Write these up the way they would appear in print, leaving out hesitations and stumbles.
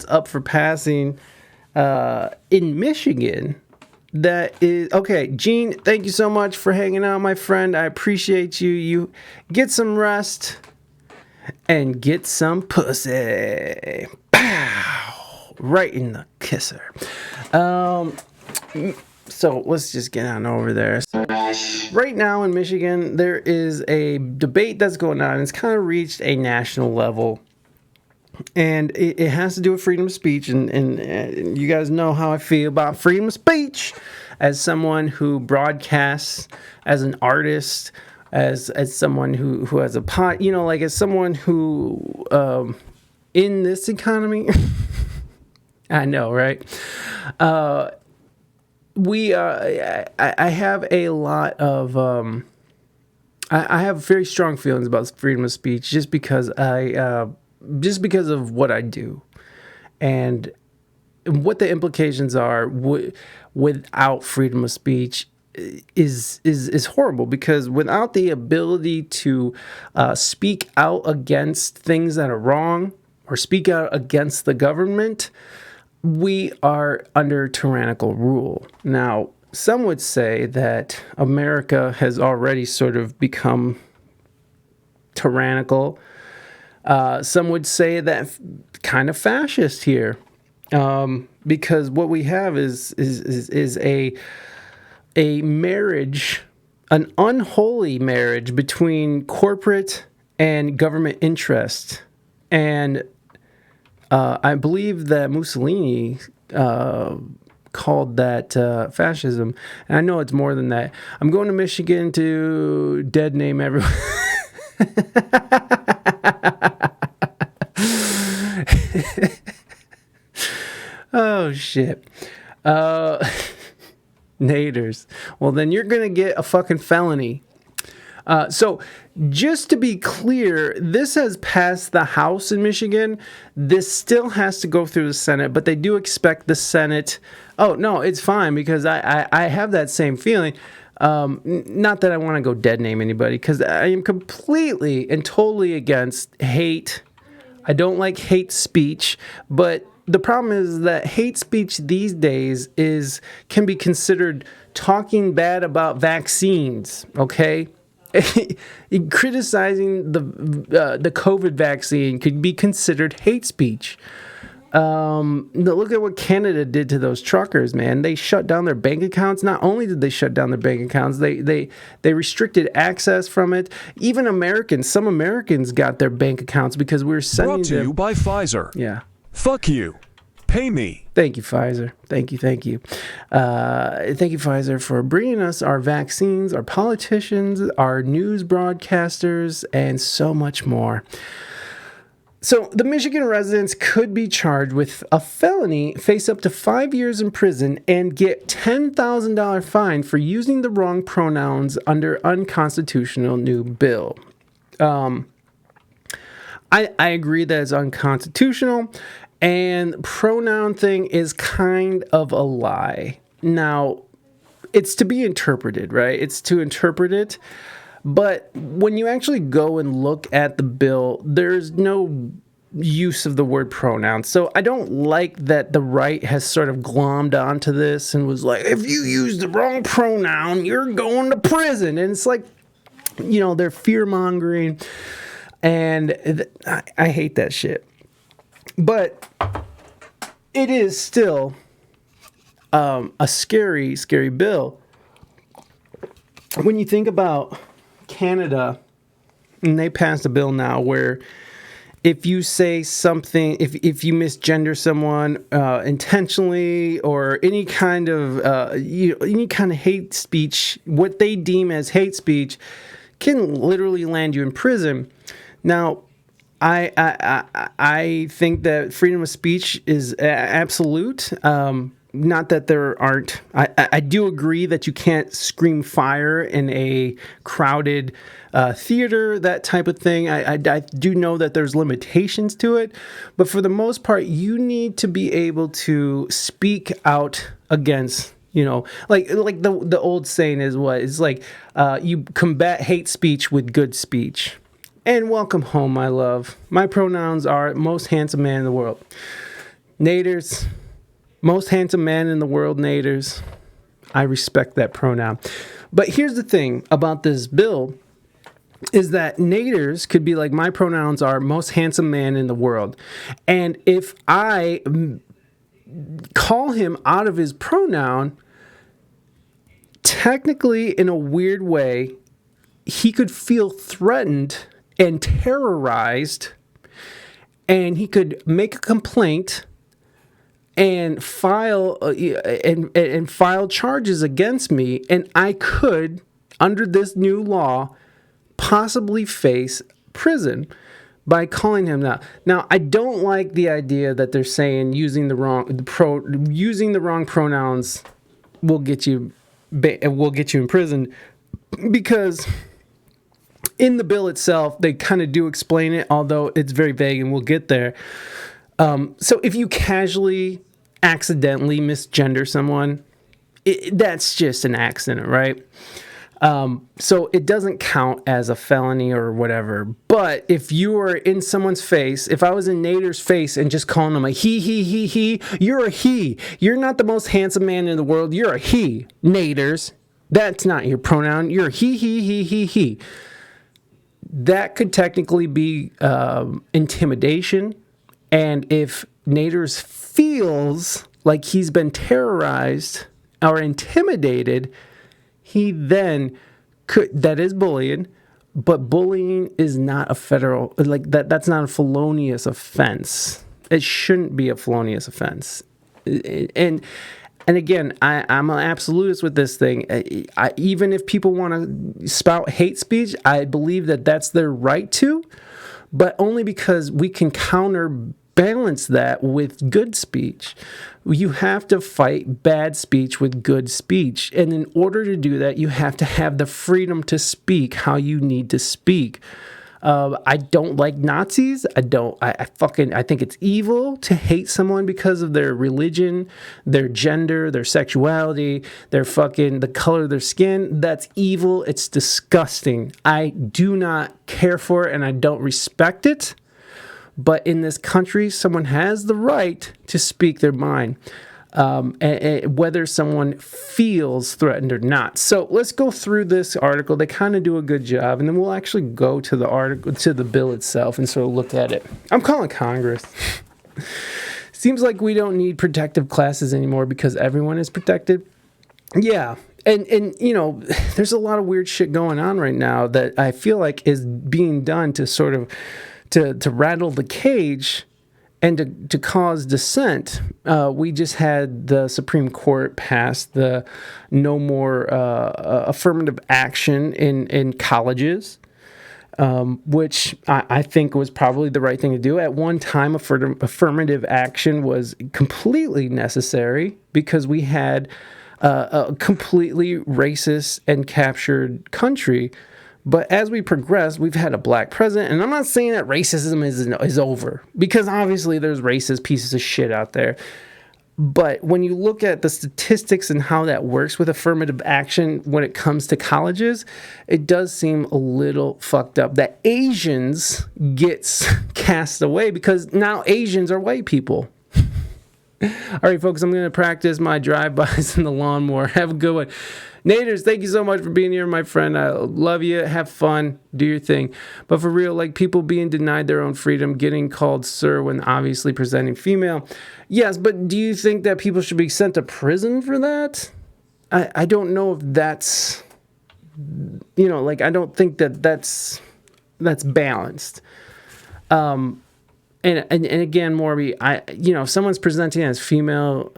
up for passing in Michigan. That is okay. Gene, thank you so much for hanging out, my friend. I appreciate you. You get some rest and get some pussy. Pow! Right in the kisser. So let's just get on over there. So, right now in Michigan, there is a debate that's going on. It's kind of reached a national level. And it has to do with freedom of speech, and you guys know how I feel about freedom of speech as someone who broadcasts, as an artist, as someone who has a pot, like as someone who, in this economy, I know, right? I have a lot of, I have very strong feelings about freedom of speech just because of what I do and what the implications are without freedom of speech is horrible, because without the ability to speak out against things that are wrong or speak out against the government, we are under tyrannical rule. Now, some would say that America has already sort of become tyrannical. Some would say that kind of fascist here, because what we have is a marriage, an unholy marriage between corporate and government interest. And I believe that Mussolini called that fascism. And I know it's more than that. I'm going to Michigan to dead name everyone. Oh, shit. Naders. Well, then you're going to get a fucking felony. So just to be clear, this has passed the House in Michigan. This still has to go through the Senate, but they do expect the Senate. Oh, no, it's fine, because I have that same feeling. Not that I want to go dead name anybody, because I am completely and totally against hate. I don't like hate speech, but the problem is that hate speech these days can be considered talking bad about vaccines, okay? Criticizing the COVID vaccine could be considered hate speech. Look at what Canada did to those truckers, man. They shut down their bank accounts. Not only did they shut down their bank accounts, they restricted access from it. Even some Americans got their bank accounts because we were sending Brought to you by Pfizer. Yeah. Fuck you. Pay me. Thank you, Pfizer. Thank you. Thank you, Pfizer, for bringing us our vaccines, our politicians, our news broadcasters, and so much more. So the Michigan residents could be charged with a felony, face up to 5 years in prison, and get $10,000 fine for using the wrong pronouns under unconstitutional new bill. I agree that it's unconstitutional, and pronoun thing is kind of a lie. Now, it's to be interpreted, right? It's to interpret it. But when you actually go and look at the bill, there's no use of the word pronoun. So I don't like that the right has sort of glommed onto this and was like, if you use the wrong pronoun, you're going to prison. And it's like, they're fear-mongering. And I hate that shit. But it is still a scary, scary bill. When you think about Canada, and they passed a bill now where if you say something, if you misgender someone intentionally, or any kind of hate speech, what they deem as hate speech can literally land you in prison. Now, I think that freedom of speech is absolute. Not that there aren't. I do agree that you can't scream fire in a crowded theater, that type of thing. I do know that there's limitations to it, but for the most part, you need to be able to speak out against. Like the old saying is what? It's like you combat hate speech with good speech. And welcome home, my love. My pronouns are most handsome man in the world. Naders, most handsome man in the world, Naders. I respect that pronoun. But here's the thing about this bill is that naders could be like, my pronouns are most handsome man in the world. And if I call him out of his pronoun, technically, in a weird way, he could feel threatened and terrorized, and he could make a complaint and file file charges against me, and I could, under this new law, possibly face prison by calling him that. Now, I don't like the idea that they're saying using the wrong pronouns will get you in prison, because in the bill itself they kind of do explain it, although it's very vague, and we'll get there. So if you casually, accidentally misgender someone, that's just an accident, right? So it doesn't count as a felony or whatever. But if you are in someone's face, if I was in Nader's face and just calling him a he, you're a he. You're not the most handsome man in the world. You're a he, Naders. That's not your pronoun. You're a he. That could technically be intimidation. And if Naders feels like he's been terrorized or intimidated, he then could, that is bullying, but bullying is not a federal, like that's not a felonious offense. It shouldn't be a felonious offense. And again, I'm an absolutist with this thing. Even if people want to spout hate speech, I believe that that's their right to, but only because we can counterbalance that with good speech. You have to fight bad speech with good speech. And in order to do that, you have to have the freedom to speak how you need to speak. I don't like Nazis. I think it's evil to hate someone because of their religion, their gender, their sexuality, the color of their skin. That's evil. It's disgusting. I do not care for it, and I don't respect it. But in this country, someone has the right to speak their mind, and whether someone feels threatened or not. So let's go through this article. They kind of do a good job, and then we'll actually go to the article, to the bill itself, and sort of look at it. I'm calling Congress. Seems like we don't need protective classes anymore because everyone is protected. Yeah. And you know, there's a lot of weird shit going on right now that I feel like is being done to sort of to rattle the cage and to cause dissent. We just had the Supreme Court pass the no more affirmative action in colleges, which I think was probably the right thing to do. At one time, affirmative action was completely necessary because we had a completely racist and captured country. But as we progress, we've had a black president, and I'm not saying that racism is over, because obviously there's racist pieces of shit out there. But when you look at the statistics and how that works with affirmative action when it comes to colleges, it does seem a little fucked up that Asians gets cast away because now Asians are white people. All right, folks, I'm going to practice my drive-bys in the lawnmower. Have a good one. Naders, thank you so much for being here, my friend. I love you. Have fun. Do your thing. But for real, like people being denied their own freedom, getting called sir when obviously presenting female. Yes, but do you think that people should be sent to prison for that? I don't know if that's, you know, like I don't think that's balanced. And again, Morby, if someone's presenting as female,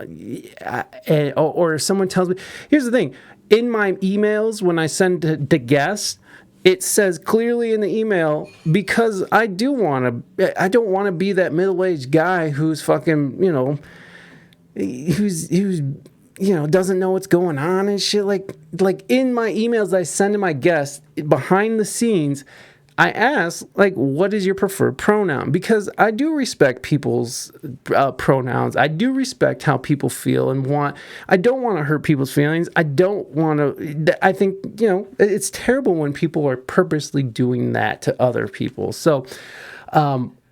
or if someone tells me, here's the thing, in my emails when I send to guests, it says clearly in the email, because I don't want to be that middle-aged guy who's fucking, who's doesn't know what's going on and shit. Like in my emails I send to my guests, behind the scenes, I ask, like, what is your preferred pronoun? Because I do respect people's pronouns. I do respect how people feel and want. I don't want to hurt people's feelings. I don't want to. I think, it's terrible when people are purposely doing that to other people. So,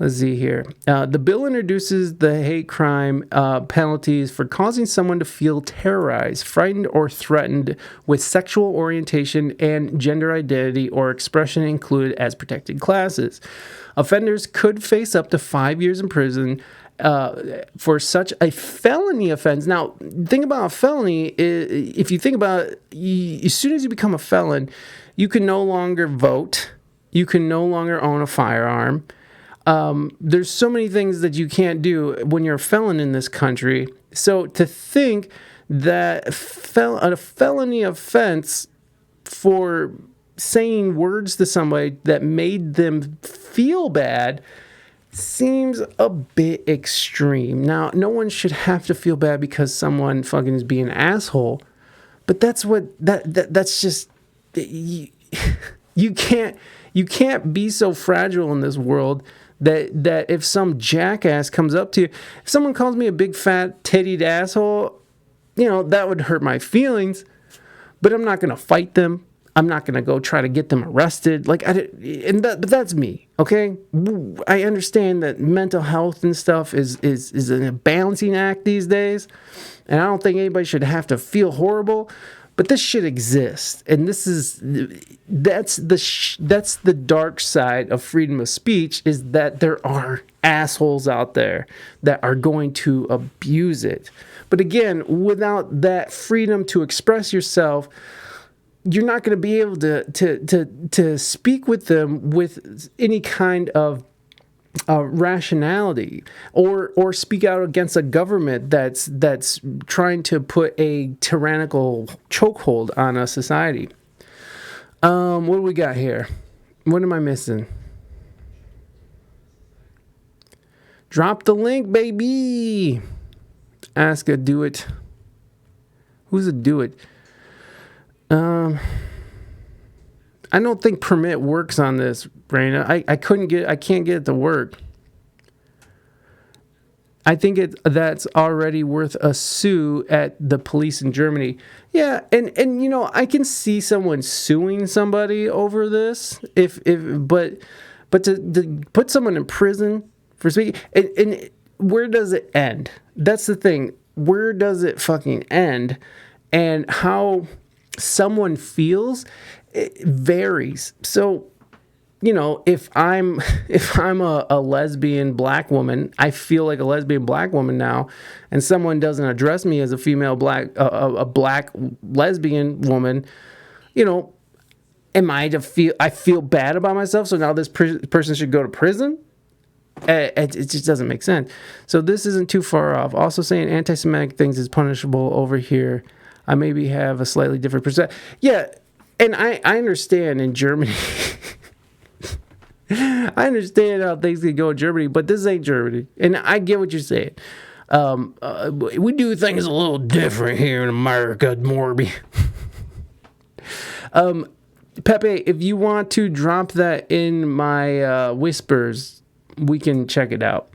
Let's see here. The bill introduces the hate crime penalties for causing someone to feel terrorized, frightened, or threatened with sexual orientation and gender identity or expression included as protected classes. Offenders could face up to 5 years in prison for such a felony offense. Now, think about a felony. If you think about it, as soon as you become a felon, you can no longer vote. You can no longer own a firearm. There's so many things that you can't do when you're a felon in this country. So to think that a felony offense for saying words to somebody that made them feel bad seems a bit extreme. Now, no one should have to feel bad because someone fucking is being an asshole, but that's just you can't be so fragile in this world that if some jackass comes up to you, if someone calls me a big fat tittied asshole, that would hurt my feelings, but I'm not going to fight them. I'm not going to go try to get them arrested. But that's me, okay? I understand that mental health and stuff is a balancing act these days, and I don't think anybody should have to feel horrible, but this shit exists, and that's the dark side of freedom of speech, is that there are assholes out there that are going to abuse it. But again, without that freedom to express yourself, you're not going to be able to speak with them with any kind of rationality, or speak out against a government that's trying to put a tyrannical chokehold on a society. What do we got here? What am I missing? Drop the link, baby. Ask a do it. Who's a do it? I don't think permit works on this, Raina. I can't get it to work. I think that's already worth a sue at the police in Germany. Yeah, and I can see someone suing somebody over this but to put someone in prison for speaking, and where does it end? That's the thing. Where does it fucking end? And how someone feels, it varies. So, if I'm a lesbian black woman, I feel like a lesbian black woman now, and someone doesn't address me as a female black, a black lesbian woman, am I I feel bad about myself, so now this person should go to prison? It just doesn't make sense. So this isn't too far off. Also saying anti-Semitic things is punishable over here. I maybe have a slightly different perspective. Yeah, and I understand in Germany. I understand how things can go in Germany, but this ain't Germany. And I get what you're saying. We do things a little different here in America, Morby. Pepe, if you want to drop that in my whispers, we can check it out.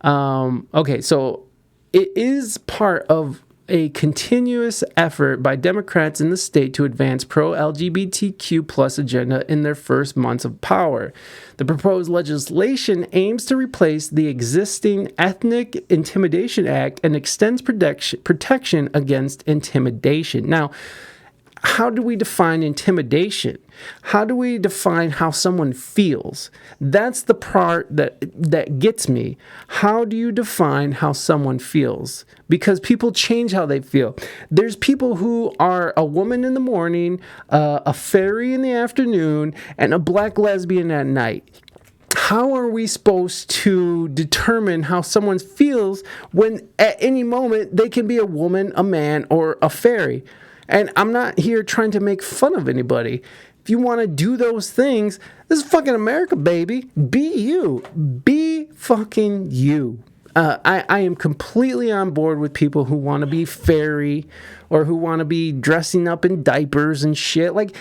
Okay, so it is part of a continuous effort by Democrats in the state to advance pro-LGBTQ plus agenda in their first months of power. The proposed legislation aims to replace the existing Ethnic Intimidation Act and extends protection against intimidation. Now, how do we define intimidation? How do we define how someone feels? That's the part that gets me. How do you define how someone feels? Because people change how they feel. There's people who are a woman in the morning, a fairy in the afternoon, and a black lesbian at night. How are we supposed to determine how someone feels when at any moment they can be a woman, a man, or a fairy? And I'm not here trying to make fun of anybody. If you want to do those things, this is fucking America, baby. Be you. Be fucking you. I am completely on board with people who want to be fairy or who want to be dressing up in diapers and shit. Like,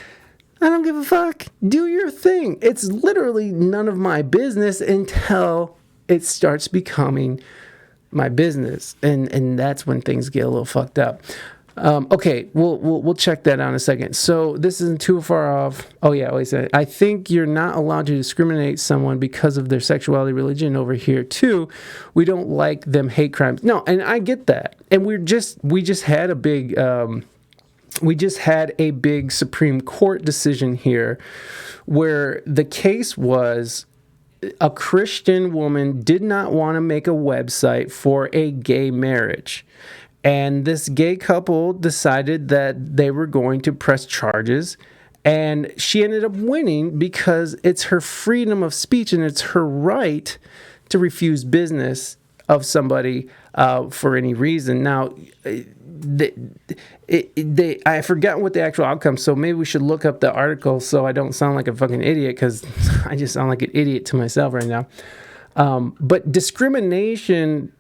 I don't give a fuck. Do your thing. It's literally none of my business until it starts becoming my business. And that's when things get a little fucked up. Okay, we'll check that out in a second. So this isn't too far off. Oh yeah, wait a second. I think you're not allowed to discriminate someone because of their sexuality, religion. Over here too, we don't like them hate crimes. No, and I get that. And we just had a big Supreme Court decision here, where the case was a Christian woman did not want to make a website for a gay marriage. And this gay couple decided that they were going to press charges. And she ended up winning because it's her freedom of speech and it's her right to refuse business of somebody for any reason. Now, I forgot what the actual outcome, so maybe we should look up the article so I don't sound like a fucking idiot, because I just sound like an idiot to myself right now. But discrimination,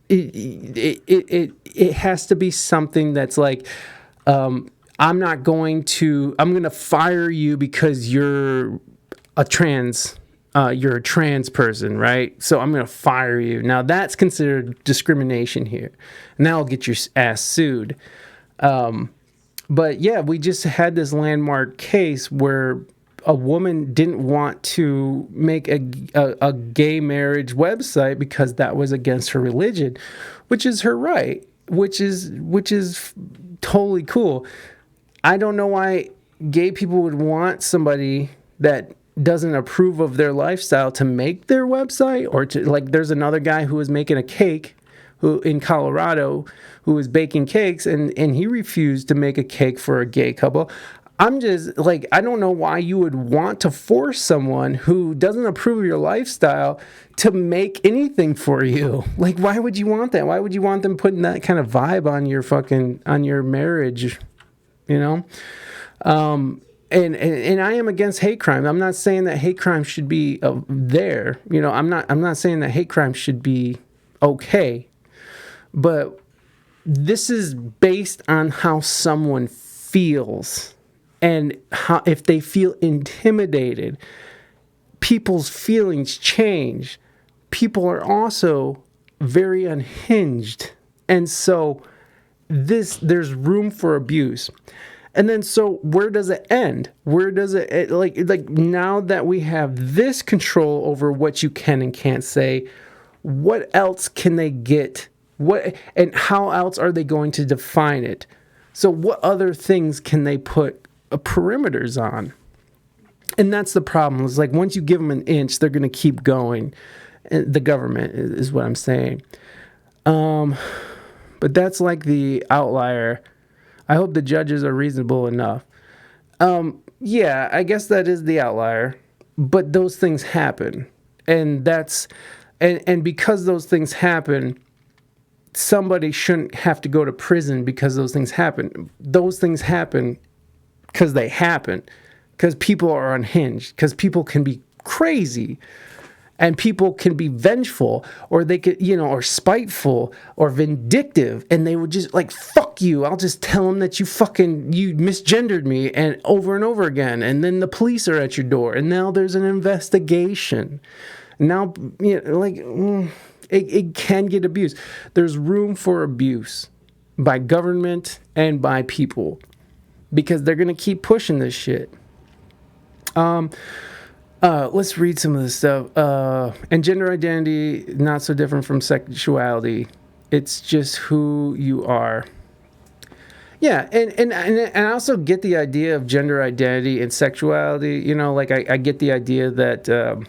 it has to be something that's like, I'm going to fire you because you're a trans person, right? So I'm going to fire you. Now that's considered discrimination here. And that'll get your ass sued. But yeah, we just had this landmark case where a woman didn't want to make a gay marriage website because that was against her religion, which is her right, which is totally cool. I don't know why gay people would want somebody that doesn't approve of their lifestyle to make their website, or to, like, there's another guy who was making a cake who in Colorado who was baking cakes, and he refused to make a cake for a gay couple. I'm just like, I don't know why you would want to force someone who doesn't approve of your lifestyle to make anything for you. Like, why would you want that? Why would you want them putting that kind of vibe on your marriage, you know? And I am against hate crime. I'm not saying that hate crime should be there. You know, I'm not saying that hate crime should be okay. But this is based on how someone feels. And how, if they feel intimidated, people's feelings change. People are also very unhinged. And so there's room for abuse. And then so where does it end? Where does it like now that we have this control over what you can and can't say, what else can they get? What and how else are they going to define it? So what other things can they put perimeters on? And that's the problem. It's like once you give them an inch, they're going to keep going. And the government is what I'm saying. But that's like the outlier. I hope the judges are reasonable enough. Yeah, I guess that is the outlier. But those things happen. And because those things happen, somebody shouldn't have to go to prison because those things happen. Those things happen because they happen. Because people are unhinged. Because people can be crazy. And people can be vengeful, or they could, or spiteful, or vindictive, and they would just like, fuck you. I'll just tell them that you misgendered me, and over again. And then the police are at your door, and now there's an investigation. Now, it can get abused. There's room for abuse by government and by people because they're going to keep pushing this shit. Let's read some of this stuff. And gender identity, not so different from sexuality. It's just who you are. Yeah, and I also get the idea of gender identity and sexuality. I get the idea that,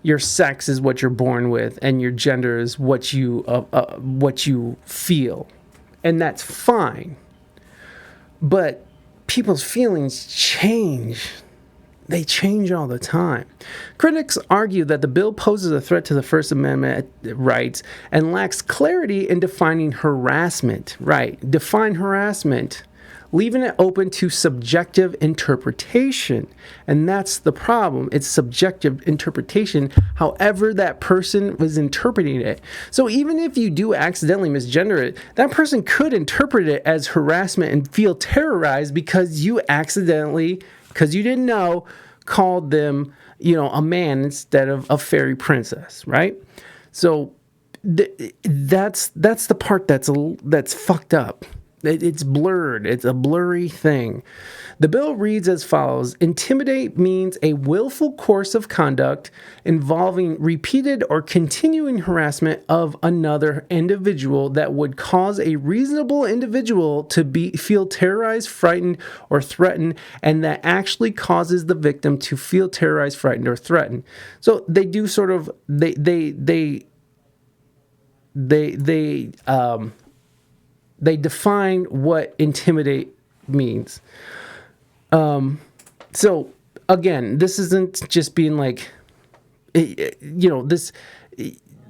your sex is what you're born with, and your gender is what you feel, and that's fine. But people's feelings change. They change all the time. Critics argue that the bill poses a threat to the First Amendment rights and lacks clarity in defining harassment. Right, define harassment, leaving it open to subjective interpretation. And that's the problem. It's subjective interpretation, however that person was interpreting it. So even if you do accidentally misgender it, that person could interpret it as harassment and feel terrorized because you didn't know, called them, a man instead of a fairy princess, right? So That's the part that's fucked up. It's blurred. It's a blurry thing. The bill reads as follows: intimidate means a willful course of conduct involving repeated or continuing harassment of another individual that would cause a reasonable individual to feel terrorized, frightened, or threatened, and that actually causes the victim to feel terrorized, frightened, or threatened. So they do sort of they define what intimidate means. So again, this isn't just being like, this,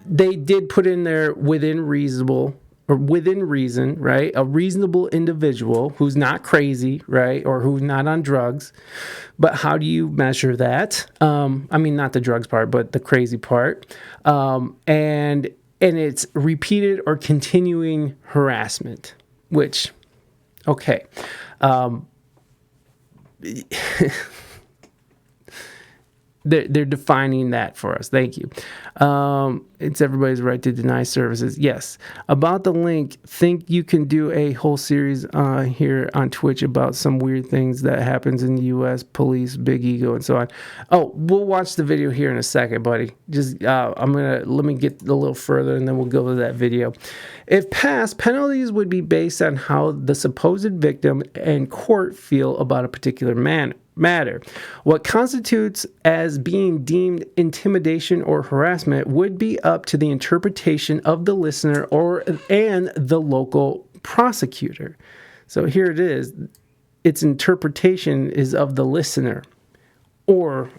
they did put in there within reason, right? A reasonable individual who's not crazy, right? Or who's not on drugs. But how do you measure that? I mean, not the drugs part, but the crazy part. And it's repeated or continuing harassment, which, okay. They're defining that for us. Thank you. It's everybody's right to deny services. Yes. About the link, think you can do a whole series here on Twitch about some weird things that happens in the U.S., police, big ego, and so on. Oh, we'll watch the video here in a second, buddy. Just let me get a little further, and then we'll go to that video. If passed, penalties would be based on how the supposed victim and court feel about a particular matter. What constitutes as being deemed intimidation or harassment would be up to the interpretation of the listener and the local prosecutor. So here it is. Its interpretation is of the listener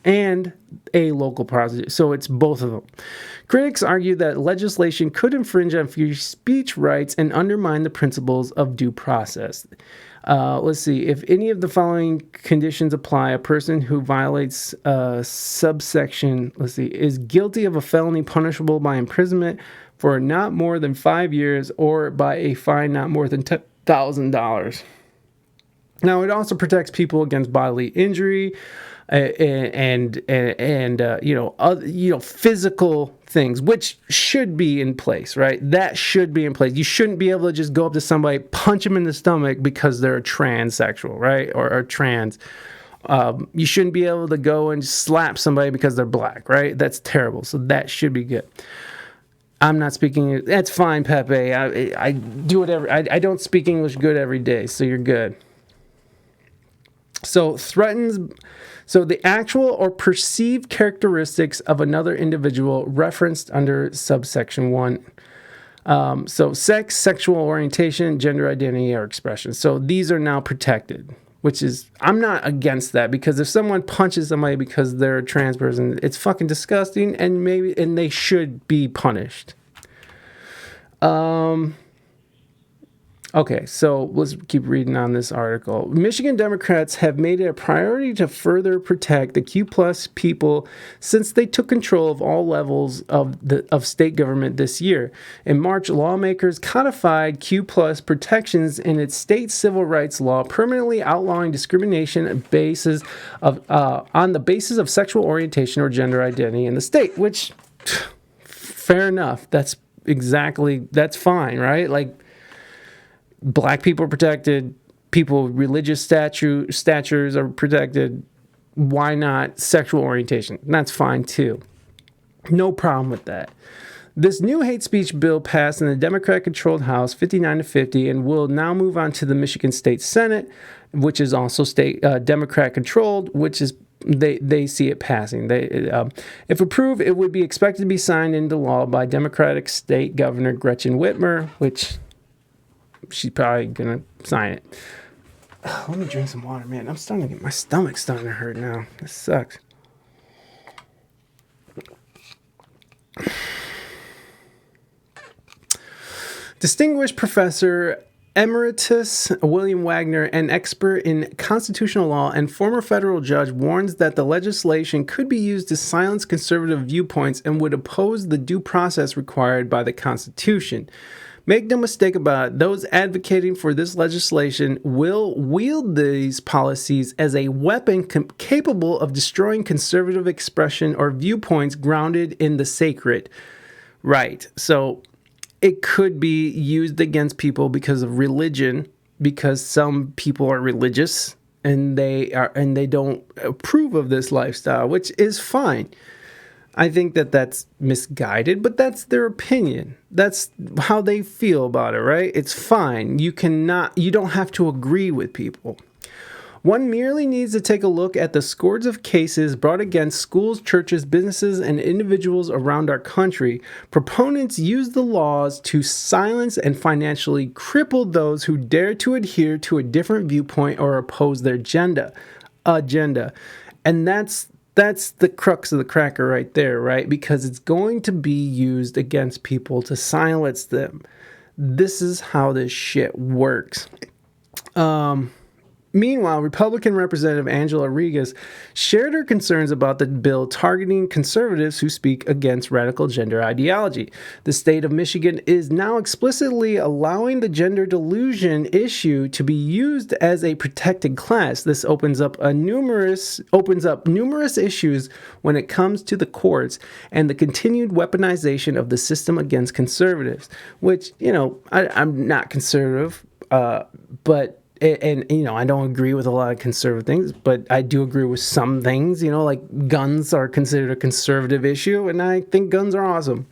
and a local prosecutor. So it's both of them. Critics argue that legislation could infringe on free speech rights and undermine the principles of due process. Let's see. If any of the following conditions apply, a person who violates subsection, is guilty of a felony punishable by imprisonment for not more than 5 years or by a fine not more than $10,000. Now, it also protects people against bodily injury and physical things, which should be in place, right? That should be in place. You shouldn't be able to just go up to somebody, punch them in the stomach because they're transsexual, right? Or trans. You shouldn't be able to go and slap somebody because they're black, right? That's terrible. So that should be good. I'm not speaking. That's fine, Pepe. I do whatever. I don't speak English good every day, so you're good. So the actual or perceived characteristics of another individual referenced under subsection 1. So sex, sexual orientation, gender identity, or expression. So these are now protected, which is, I'm not against that, because if someone punches somebody because they're a trans person, it's fucking disgusting, and they should be punished. Okay, so let's keep reading on this article. Michigan Democrats have made it a priority to further protect the Q plus people since they took control of all levels of state government this year. In March, lawmakers codified Q plus protections in its state civil rights law, permanently outlawing discrimination on the basis of sexual orientation or gender identity in the state. Which, fair enough. That's fine, right? Like, black people are protected, religious statures are protected. Why not sexual orientation? That's fine too. No problem with that. This new hate speech bill passed in the Democrat-controlled House 59-50 and will now move on to the Michigan State Senate, which is also Democrat-controlled, which is they see it passing. If approved, it would be expected to be signed into law by Democratic State Governor Gretchen Whitmer, which she's probably gonna sign it. Let me drink some water, man. My stomach's starting to hurt now. This sucks. Distinguished Professor Emeritus William Wagner, an expert in constitutional law and former federal judge, warns that the legislation could be used to silence conservative viewpoints and would oppose the due process required by the Constitution. Make no mistake about it, those advocating for this legislation will wield these policies as a weapon capable of destroying conservative expression or viewpoints grounded in the sacred. Right. So it could be used against people because of religion, because some people are religious and they don't approve of this lifestyle, which is fine. I think that that's misguided, but that's their opinion. That's how they feel about it, right? It's fine. You don't have to agree with people. One merely needs to take a look at the scores of cases brought against schools, churches, businesses, and individuals around our country. Proponents use the laws to silence and financially cripple those who dare to adhere to a different viewpoint or oppose their agenda. And that's the crux of the cracker right there, right? Because it's going to be used against people to silence them. This is how this shit works. Meanwhile, Republican Representative Angela Regas shared her concerns about the bill targeting conservatives who speak against radical gender ideology. The state of Michigan is now explicitly allowing the gender delusion issue to be used as a protected class. This opens up numerous issues when it comes to the courts and the continued weaponization of the system against conservatives, which, I'm not conservative, but I don't agree with a lot of conservative things, but I do agree with some things, like guns are considered a conservative issue, and I think guns are awesome.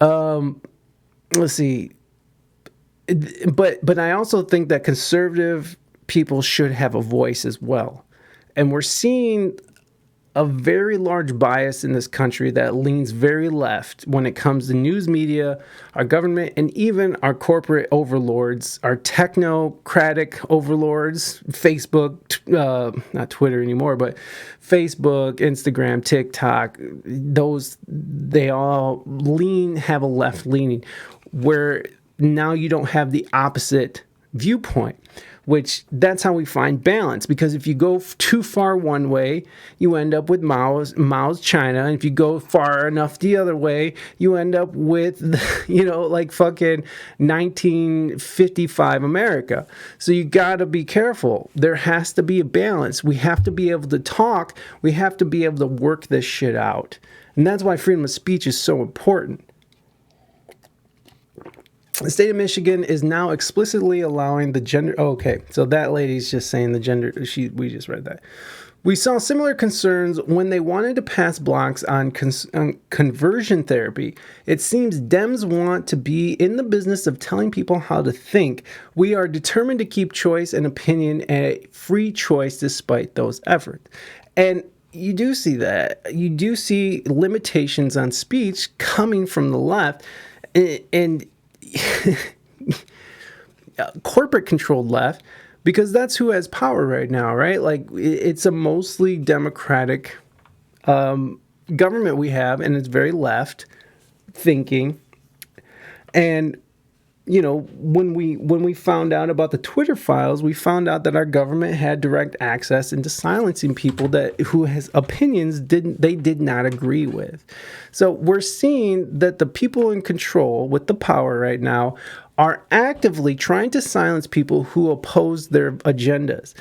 Let's see. But I also think that conservative people should have a voice as well. And we're seeing a very large bias in this country that leans very left when it comes to news media, our government, and even our corporate overlords, our technocratic overlords, Facebook, not Twitter anymore, but Facebook, Instagram, TikTok, they all have a left leaning, where now you don't have the opposite viewpoint, which that's how we find balance. Because if you go too far one way, you end up with Mao's China. And if you go far enough the other way, you end up with, like fucking 1955 America. So you got to be careful. There has to be a balance. We have to be able to talk. We have to be able to work this shit out. And that's why freedom of speech is so important. The state of Michigan is now explicitly allowing the gender... Oh, okay, so that lady's just saying the gender... We just read that. We saw similar concerns when they wanted to pass blocks on conversion therapy. It seems Dems want to be in the business of telling people how to think. We are determined to keep choice and opinion a free choice despite those efforts. And you do see that. You do see limitations on speech coming from the left. And corporate controlled left, because that's who has power right now, right? Like, it's a mostly democratic government we have, and it's very left thinking. And when we found out about the Twitter files, we found out that our government had direct access into silencing people who has opinions they did not agree with. So we're seeing that the people in control with the power right now are actively trying to silence people who oppose their agendas,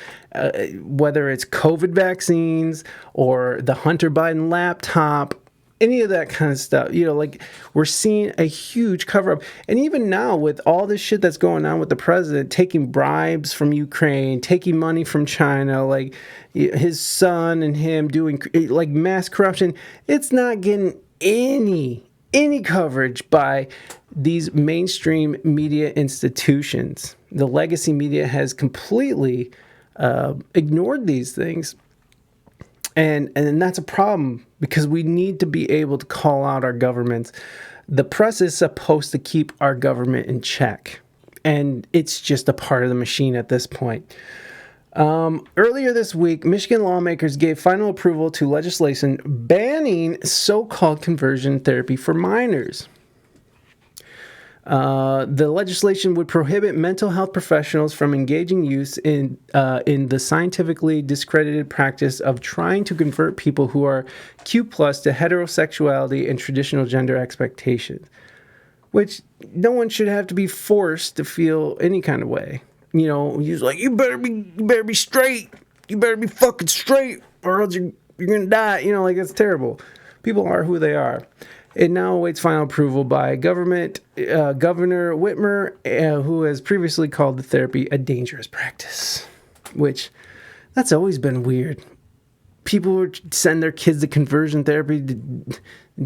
whether it's COVID vaccines or the Hunter Biden laptop, any of that kind of stuff. Like, we're seeing a huge cover up. And even now, with all this shit that's going on with the president taking bribes from Ukraine, taking money from China, like his son and him doing like mass corruption, it's not getting any coverage by these mainstream media institutions. The legacy media has completely ignored these things. And that's a problem, because we need to be able to call out our governments. The press is supposed to keep our government in check, and it's just a part of the machine at this point. Earlier this week, Michigan lawmakers gave final approval to legislation banning so-called conversion therapy for minors. The legislation would prohibit mental health professionals from engaging youth in the scientifically discredited practice of trying to convert people who are Q+ to heterosexuality and traditional gender expectations, which no one should have to be forced to feel any kind of way. He's like, you better be straight. You better be fucking straight, or else you're gonna die. Like, that's terrible. People are who they are. It now awaits final approval by Governor Whitmer, who has previously called the therapy a dangerous practice, which that's always been weird. People would send their kids to conversion therapy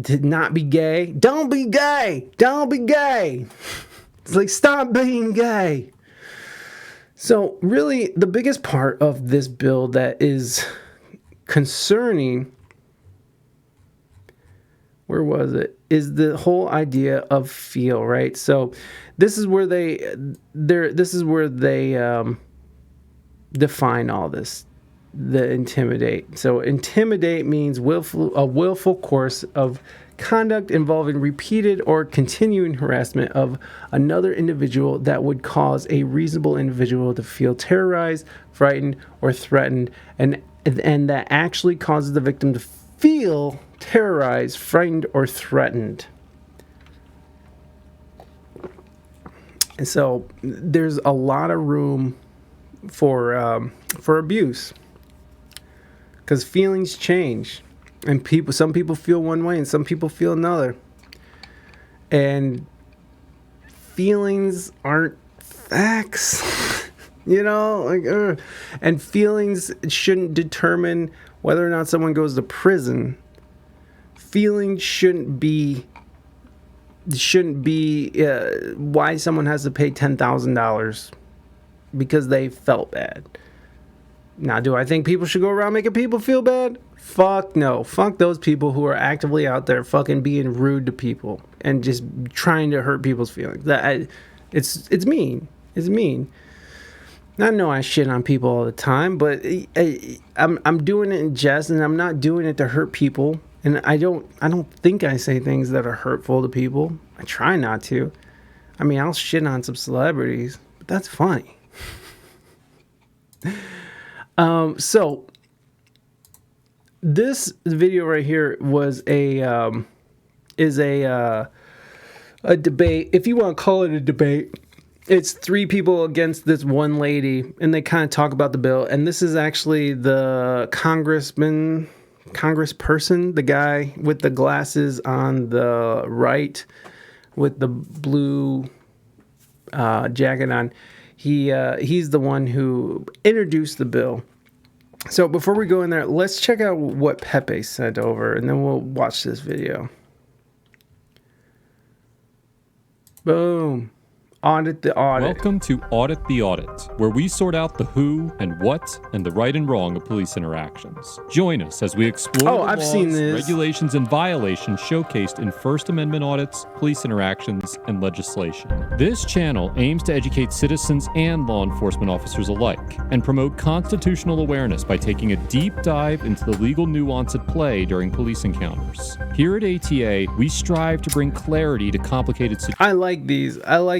to not be gay. Don't be gay! Don't be gay! It's like, stop being gay! So really, the biggest part of this bill that is concerning, where was it, is the whole idea of feel, right? So this is where they define all this, the intimidate. So intimidate means a willful course of conduct involving repeated or continuing harassment of another individual that would cause a reasonable individual to feel terrorized, frightened, or threatened, and that actually causes the victim to feel terrorized, frightened, or threatened. And so there's a lot of room for abuse, because feelings change, and some people feel one way and some people feel another, and feelings aren't facts. And feelings shouldn't determine whether or not someone goes to prison. Feelings shouldn't be why someone has to pay $10,000 because they felt bad. Now, do I think people should go around making people feel bad? Fuck no. Fuck those people who are actively out there fucking being rude to people and just trying to hurt people's feelings. It's mean. It's mean. I know I shit on people all the time, but I'm doing it in jest, and I'm not doing it to hurt people. And I don't think I say things that are hurtful to people. I try not to. I mean, I'll shit on some celebrities, but that's funny. So this video right here was a debate, if you want to call it a debate. It's three people against this one lady, and they kind of talk about the bill. And this is actually the congressperson, the guy with the glasses on the right with the blue jacket on. He's the one who introduced the bill. So before we go in there, let's check out what Pepe sent over, and then we'll watch this video. Boom. Audit the audit. Welcome to Audit the Audit, where we sort out the who and what and the right and wrong of police interactions. Join us as we explore the I've laws, seen this. regulations, and violations showcased in First Amendment audits, police interactions, and legislation. This channel aims to educate citizens and law enforcement officers alike and promote constitutional awareness by taking a deep dive into the legal nuance at play during police encounters. Here at ATA, we strive to bring clarity to complicated situations. I like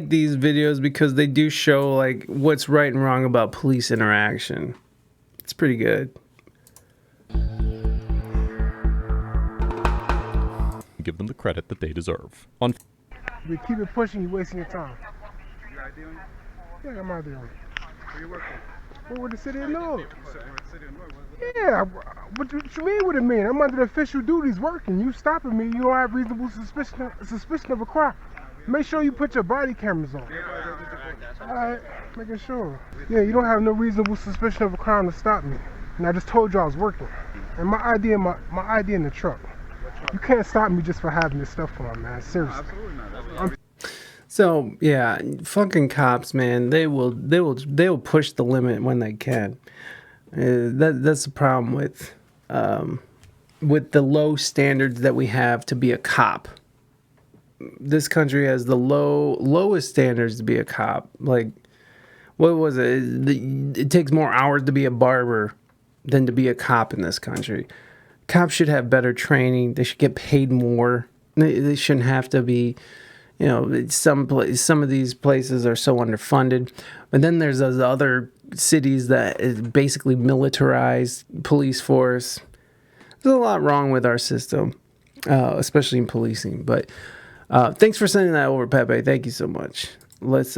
these videos because they do show like what's right and wrong about police interaction. It's pretty good. Give them the credit that they deserve. You keep it pushing, you're wasting your time. You ID on you? Yeah, I'm out there. Where you working? We're with the city of North. You said we're in the city of North. Yeah, what you mean what it mean? I'm under official duties working. You stopping me, you don't have reasonable suspicion of a crime. Make sure you put your body cameras on. Alright, making sure. Yeah, you don't have no reasonable suspicion of a crime to stop me. And I just told you I was working. And my ID in the truck. You can't stop me just for having this stuff on, man. Seriously. Absolutely not. So yeah, fucking cops, man. They will push the limit when they can. That's the problem with the low standards that we have to be a cop. This country has the lowest standards to be a cop. Like, what was it? It takes more hours to be a barber than to be a cop in this country. Cops should have better training. They should get paid more. They shouldn't have to be, some of these places are so underfunded. But then there's those other cities that is basically militarized police force. There's a lot wrong with our system, especially in policing. But thanks for sending that over, Pepe. Thank you so much. let's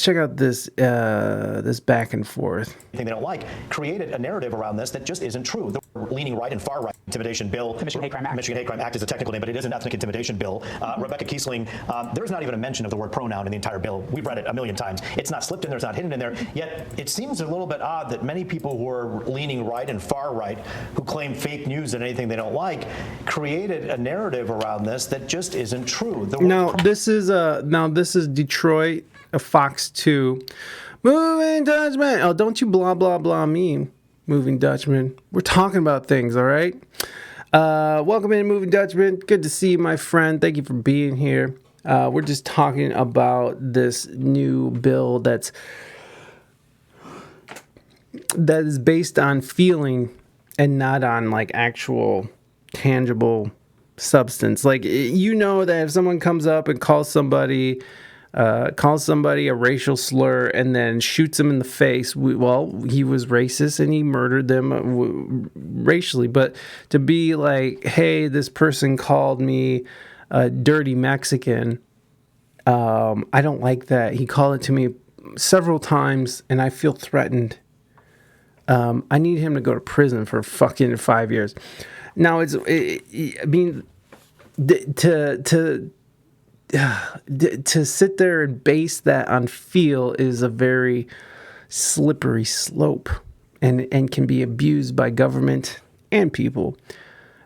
check out this this back and forth. Anything they don't like, created a narrative around this that just isn't true. The leaning right and far right intimidation bill. The Michigan Hate Crime Act is a technical name, but it is an ethnic intimidation bill. Rebecca Kiesling, there's not even a mention of the word pronoun in the entire bill. We've read it a million times. It's not slipped in there, it's not hidden in there. Yet it seems a little bit odd that many people who are leaning right and far right, who claim fake news and anything they don't like, created a narrative around this that just isn't true. This is Detroit, a Fox 2. Moving Dutchman. Oh, don't you blah, blah, blah me, Moving Dutchman. We're talking about things, all right? Welcome in, Moving Dutchman. Good to see you, my friend. Thank you for being here. We're just talking about this new bill that is based on feeling and not on like actual tangible substance. Like, you know that if someone comes up and calls somebody a racial slur and then shoots them in the face, he was racist and he murdered them racially. But to be like, hey, this person called me a dirty Mexican, I don't like that. He called it to me several times and I feel threatened. I need him to go to prison for fucking 5 years. Now to sit there and base that on feel is a very slippery slope and can be abused by government and people.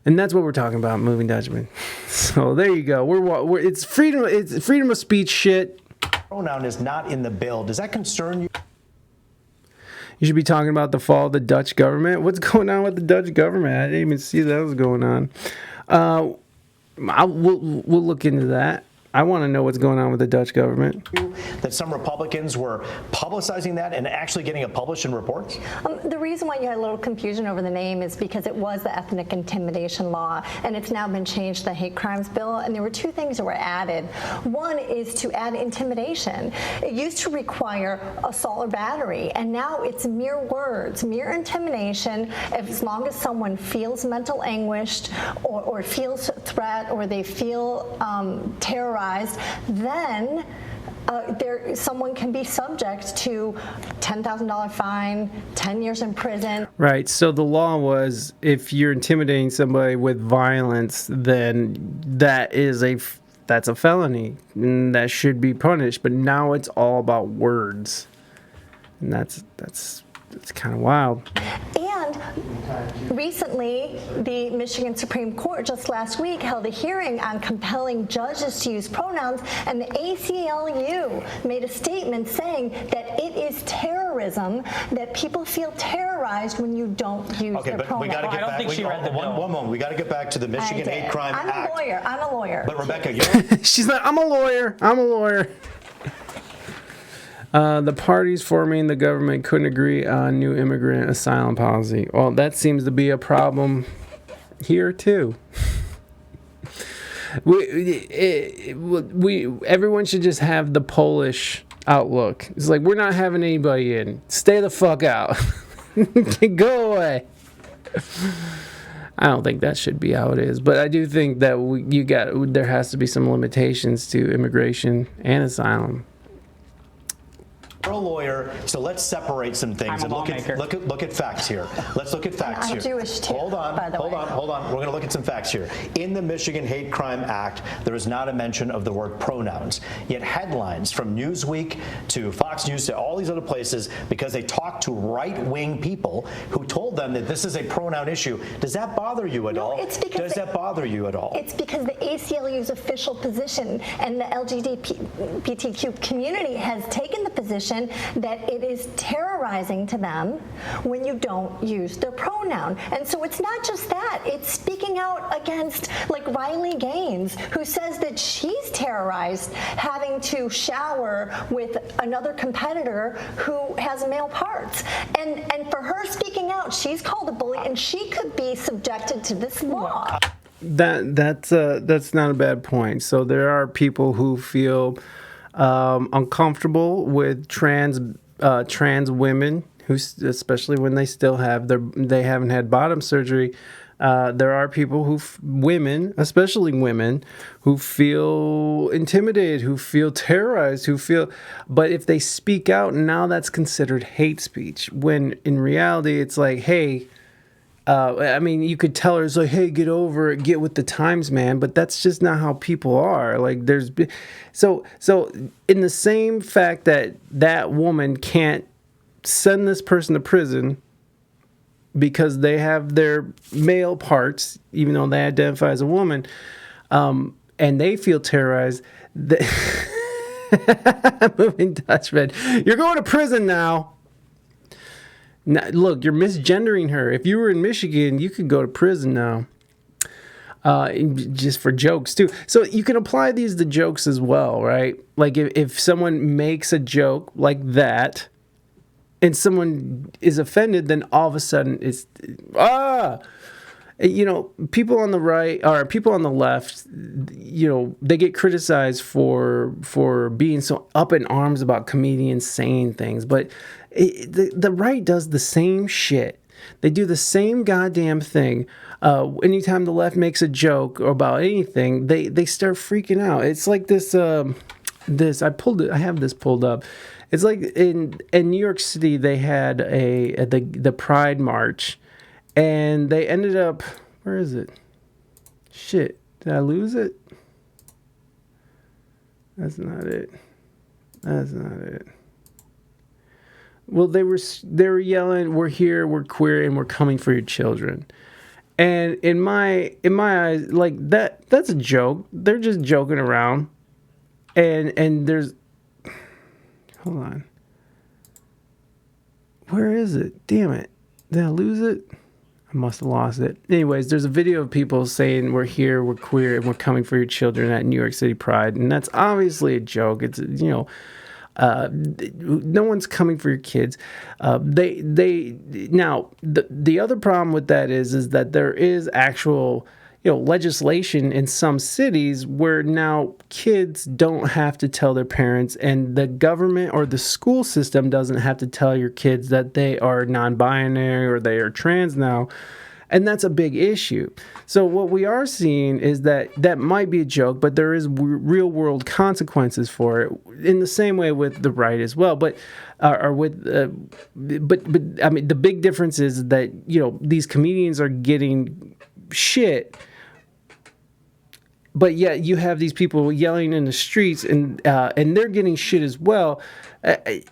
And that's what we're talking about, Moving Dutchman. So there you go. It's freedom of speech shit. Pronoun is not in the bill. Does that concern you? You should be talking about the fall of the Dutch government. What's going on with the Dutch government? I didn't even see that was going on. We'll look into that. I want to know what's going on with the Dutch government. That some Republicans were publicizing that and actually getting it published in reports? The reason why you had a little confusion over the name is because it was the ethnic intimidation law, and it's now been changed to the hate crimes bill, and there were two things that were added. One is to add intimidation. It used to require assault or battery, and now it's mere words, mere intimidation. As long as someone feels mental anguish or feels threat or they feel terrorized, then someone can be subject to $10,000 fine, 10 years in prison. Right. So the law was, if you're intimidating somebody with violence, then that's a felony and that should be punished. But now it's all about words, and that's kind of wild. And recently, the Michigan Supreme Court just last week held a hearing on compelling judges to use pronouns, and the ACLU made a statement saying that it is terrorism, that people feel terrorized when you don't use their pronouns. We got to get back. One moment. We got to get back to the Michigan Hate Crime Act. I'm a lawyer. But Rebecca, she's like, I'm a lawyer. The parties forming the government couldn't agree on new immigrant asylum policy. Well, that seems to be a problem here too. Everyone should just have the Polish outlook. It's like, we're not having anybody in. Stay the fuck out. Go away. I don't think that should be how it is, but I do think that there has to be some limitations to immigration and asylum. you're a lawyer, so let's separate some things and look at facts here. Let's look at facts here. I'm Jewish too. Hold on. We're going to look at some facts here. In the Michigan Hate Crime Act, there is not a mention of the word pronouns. Yet headlines from Newsweek to Fox News to all these other places, because they talked to right-wing people who told them that this is a pronoun issue. Does that bother you at all? Does that bother you at all? It's because the ACLU's official position and the LGBTQ community has taken the position that it is terrorizing to them when you don't use their pronoun. And so it's not just that, it's speaking out against like Riley Gaines, who says that she's terrorized having to shower with another competitor who has male parts. And for her speaking out, she's called a bully and she could be subjected to this law. That's not a bad point. So there are people who feel uncomfortable with trans women, who, especially when they still have they haven't had bottom surgery, There are people women, especially women, who feel intimidated, who feel terrorized, but if they speak out, now that's considered hate speech. When in reality, it's like, hey, I mean, you could tell her, it's like, hey, get over it, get with the times, man. But that's just not how people are. Like, so in the same fact that woman can't send this person to prison because they have their male parts, even though they identify as a woman, and they feel terrorized. Moving Dutchman, you're going to prison now. Now, look, you're misgendering her. If you were in Michigan, you could go to prison now. Just for jokes, too. So you can apply these to jokes as well, right? Like if someone makes a joke like that and someone is offended, then all of a sudden it's, you know, people on the right or people on the left, you know, they get criticized for being so up in arms about comedians saying things, but the right does the same shit. They do the same goddamn thing. Anytime the left makes a joke about anything, they start freaking out. It's like this. I have this pulled up. It's like in New York City, they had the Pride March, and they ended up. Where is it? Shit, did I lose it? That's not it. That's not it. Well, they were yelling, "We're here, we're queer, and we're coming for your children." And in my eyes, like that's a joke. They're just joking around. And there's, hold on. Where is it? Damn it. Did I lose it? I must have lost it. Anyways, there's a video of people saying, "We're here, we're queer, and we're coming for your children" at New York City Pride. And that's obviously a joke. It's, you know, no one's coming for your kids. Now the other problem with that is that there is actual, you know, legislation in some cities where now kids don't have to tell their parents, and the government or the school system doesn't have to tell your kids that they are non-binary or they are trans now. And that's a big issue. So what we are seeing is that might be a joke, but there is real world consequences for it. In the same way with the right as well. But I mean, the big difference is that, you know, these comedians are getting shit, but yet you have these people yelling in the streets, and they're getting shit as well,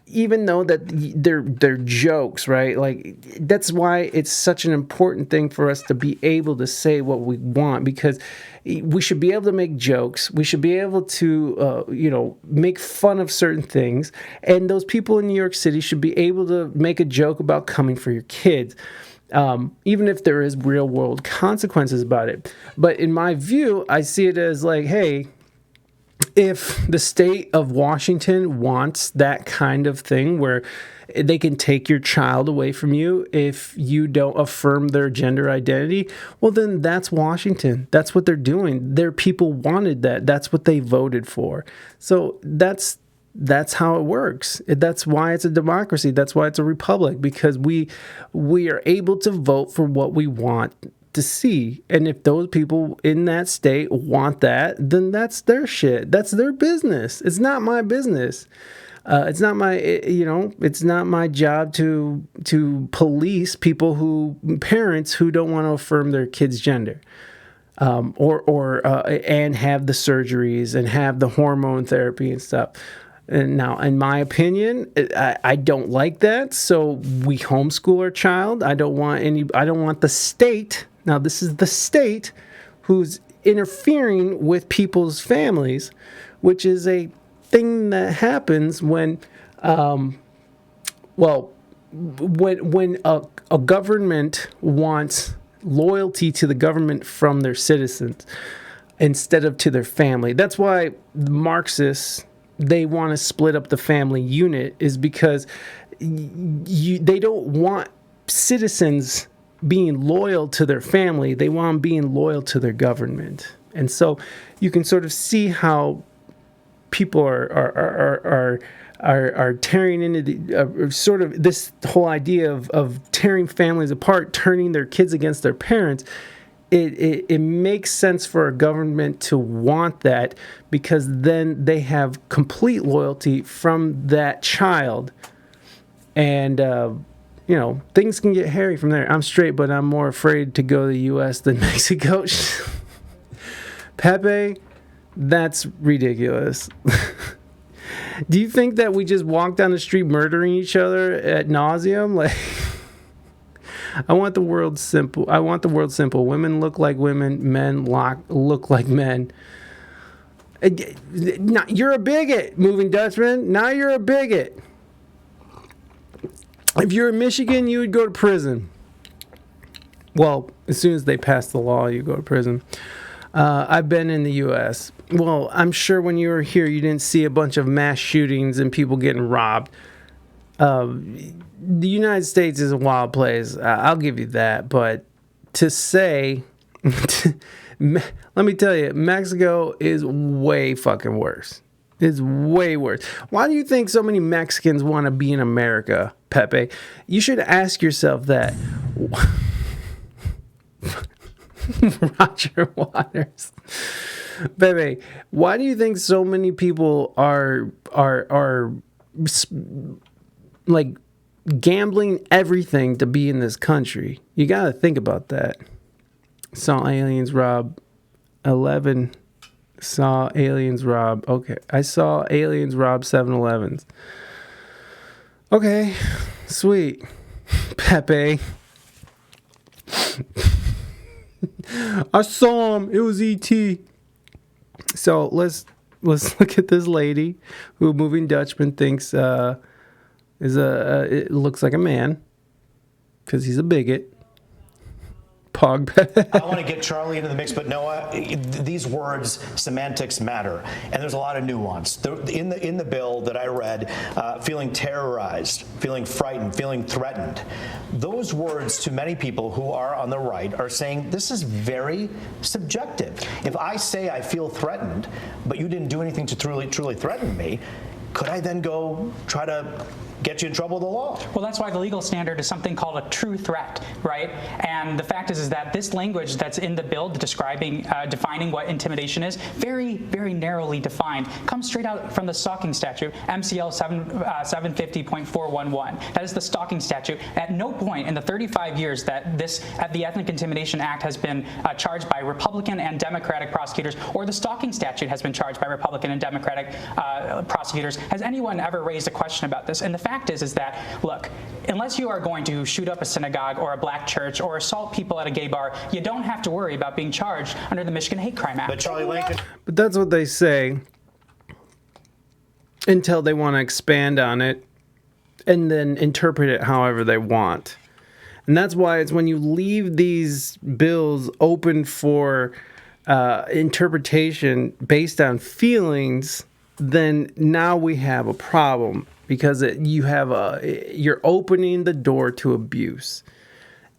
even though that they're jokes, right? Like, that's why it's such an important thing for us to be able to say what we want, because we should be able to make jokes. We should be able to, you know, make fun of certain things, and those people in New York City should be able to make a joke about coming for your kids. Even if there is real world consequences about it. But in my view, I see it as like, hey, if the state of Washington wants that kind of thing where they can take your child away from you if you don't affirm their gender identity, well, then that's Washington. That's what they're doing. Their people wanted that. That's what they voted for. So that's how it works. That's why it's a democracy. That's why it's a republic, because we are able to vote for what we want to see. And if those people in that state want that, then that's their shit. That's their business. It's not my business. It's not my, you know, it's not my job to police parents who don't want to affirm their kid's gender. And have the surgeries and have the hormone therapy and stuff. And now, in my opinion, I don't like that. So we homeschool our child. I don't want the state. Now, this is the state who's interfering with people's families, which is a thing that happens when a government wants loyalty to the government from their citizens instead of to their family. That's why Marxists, they want to split up the family unit, is because they don't want citizens being loyal to their family. They want them being loyal to their government. And so you can sort of see how people are tearing into the sort of this whole idea of tearing families apart, turning their kids against their parents. it makes sense for a government to want that, because then they have complete loyalty from that child. And, things can get hairy from there. I'm straight, but I'm more afraid to go to the U.S. than Mexico. Pepe, that's ridiculous. Do you think that we just walk down the street murdering each other ad nauseum? Like, I want the world simple. Women look like women. Men look like men. You're a bigot, Moving Dutchman. Now you're a bigot. If you're in Michigan, you would go to prison. Well, as soon as they pass the law, you go to prison. I've been in the U.S. Well, I'm sure when you were here, you didn't see a bunch of mass shootings and people getting robbed. The United States is a wild place. I'll give you that. But to say, let me tell you, Mexico is way fucking worse. It's way worse. Why do you think so many Mexicans want to be in America, Pepe? You should ask yourself that. Roger Waters. Pepe, why do you think so many people are like gambling everything to be in this country? You got to think about that. Saw aliens rob 11. Saw aliens rob. Okay. I saw aliens rob 7-Elevens. Okay. Sweet. Pepe. I saw him. It was E.T. So let's look at this lady who Moving Dutchman thinks it looks like a man because he's a bigot. Pog. I want to get Charlie into the mix, but Noah, these words, semantics matter, and there's a lot of nuance. In the bill that I read, feeling terrorized, feeling frightened, feeling threatened, those words to many people who are on the right are saying this is very subjective. If I say I feel threatened, but you didn't do anything to truly threaten me, could I then go try to get you in trouble with the law? Well, that's why the legal standard is something called a true threat, right? And the fact is that this language that's in the bill defining what intimidation is, very, very narrowly defined, comes straight out from the stalking statute, MCL 750.411. That is the stalking statute. At no point in the 35 years that the Ethnic Intimidation Act has been charged by Republican and Democratic prosecutors, or the stalking statute has been charged by Republican and Democratic prosecutors, has anyone ever raised a question about this? And the fact is that, look, unless you are going to shoot up a synagogue or a black church or assault people at a gay bar, you don't have to worry about being charged under the Michigan Hate Crime Act. But Charlie Lincoln. But that's what they say until they want to expand on it and then interpret it however they want. And that's why it's when you leave these bills open for interpretation based on feelings, then now we have a problem, because you're opening the door to abuse.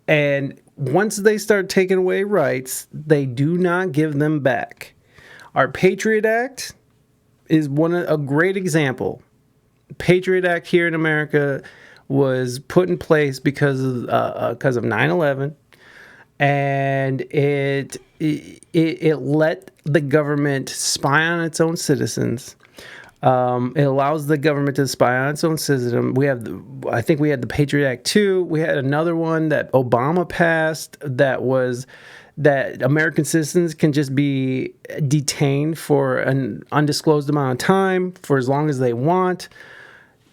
And once they start taking away rights, they do not give them back. Our Patriot Act is a great example. Patriot Act here in America was put in place because of 9/11, and it let the government spy on its own citizens. It allows the government to spy on its own citizen. I think we had the Patriot Act 2. We had another one that Obama passed that American citizens can just be detained for an undisclosed amount of time for as long as they want.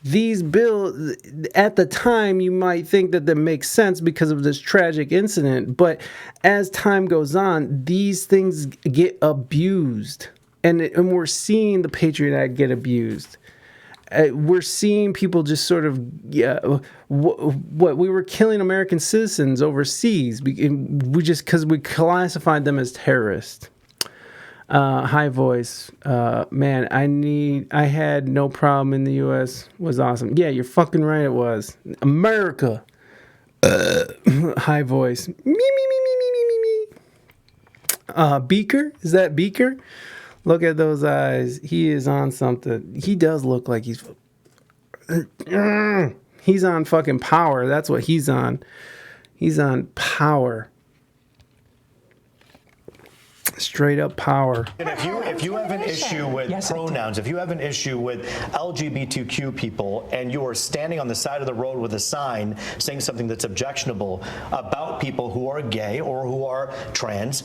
These bills, at the time, you might think that makes sense because of this tragic incident, but as time goes on, these things get abused. And we're seeing the Patriot Act get abused. We're seeing people just sort of, what we were killing American citizens overseas. Because we classified them as terrorists. High voice, man. I had no problem in the U.S. Was awesome. Yeah, you're fucking right. It was America. High voice. Me. Beaker, is that Beaker? Look at those eyes. He is on something. He does look like he's on fucking power. That's what he's on. He's on power. Straight up power. And if you have an issue with Yes, it pronouns, if you have an issue with LGBTQ people, and you are standing on the side of the road with a sign saying something that's objectionable about people who are gay or who are trans,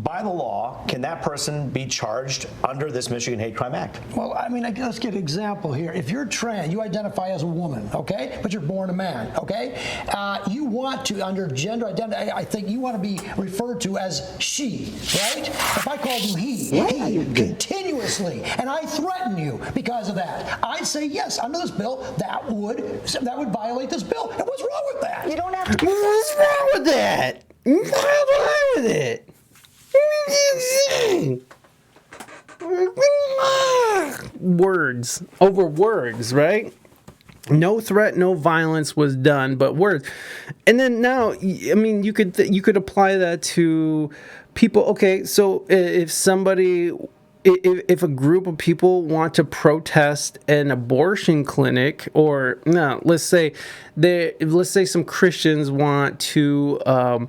by the law, can that person be charged under this Michigan Hate Crime Act? Well, I mean, let's get an example here. If you're trans, you identify as a woman, okay? But you're born a man, okay? You want to, under gender identity, I think you want to be referred to as she, right? If I called you he continuously, and I threaten you because of that, I'd say, yes, under this bill, that would violate this bill. And what's wrong with that? You don't have to. What's wrong with that? What's wrong with it? Words over words, right? No threat, no violence was done, but words. And then now, I mean, you could apply that to people. Okay, so if a group of people want to protest an abortion clinic, or no, let's say some Christians want to.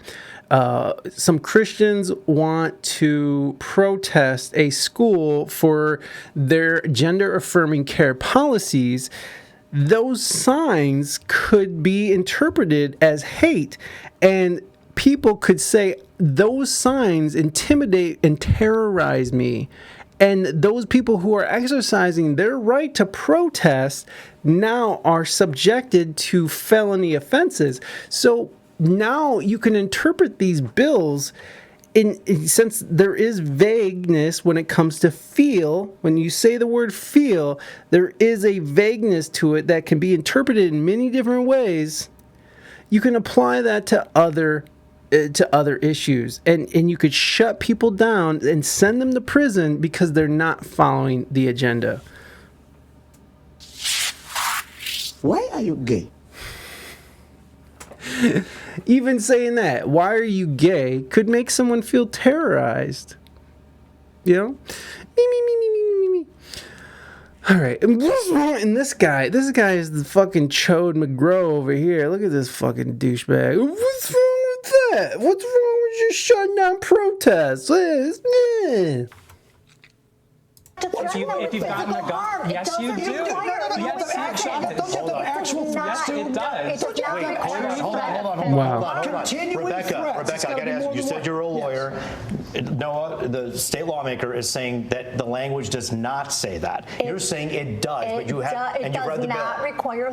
Some Christians want to protest a school for their gender-affirming care policies. Those signs could be interpreted as hate, and people could say those signs intimidate and terrorize me. And those people who are exercising their right to protest now are subjected to felony offenses. So now you can interpret these bills since there is vagueness when it comes to feel. When you say the word feel, there is a vagueness to it that can be interpreted in many different ways. You can apply that to other issues, and you could shut people down and send them to prison because they're not following the agenda. Why are you gay? Even saying that, why are you gay, could make someone feel terrorized. You know? Me. All right. And what's wrong? And this guy is the fucking Chode McGrow over here. Look at this fucking douchebag. What's wrong with that? What's wrong with just shutting down protests? If you've gotten a gun, yes, you do. Yes, it does. Hold on. Wow. Rebecca, I got to ask you. You said you're a lawyer. Noah, the state lawmaker, is saying that the language does not say that. You're saying it does, but you have, and you read the bill.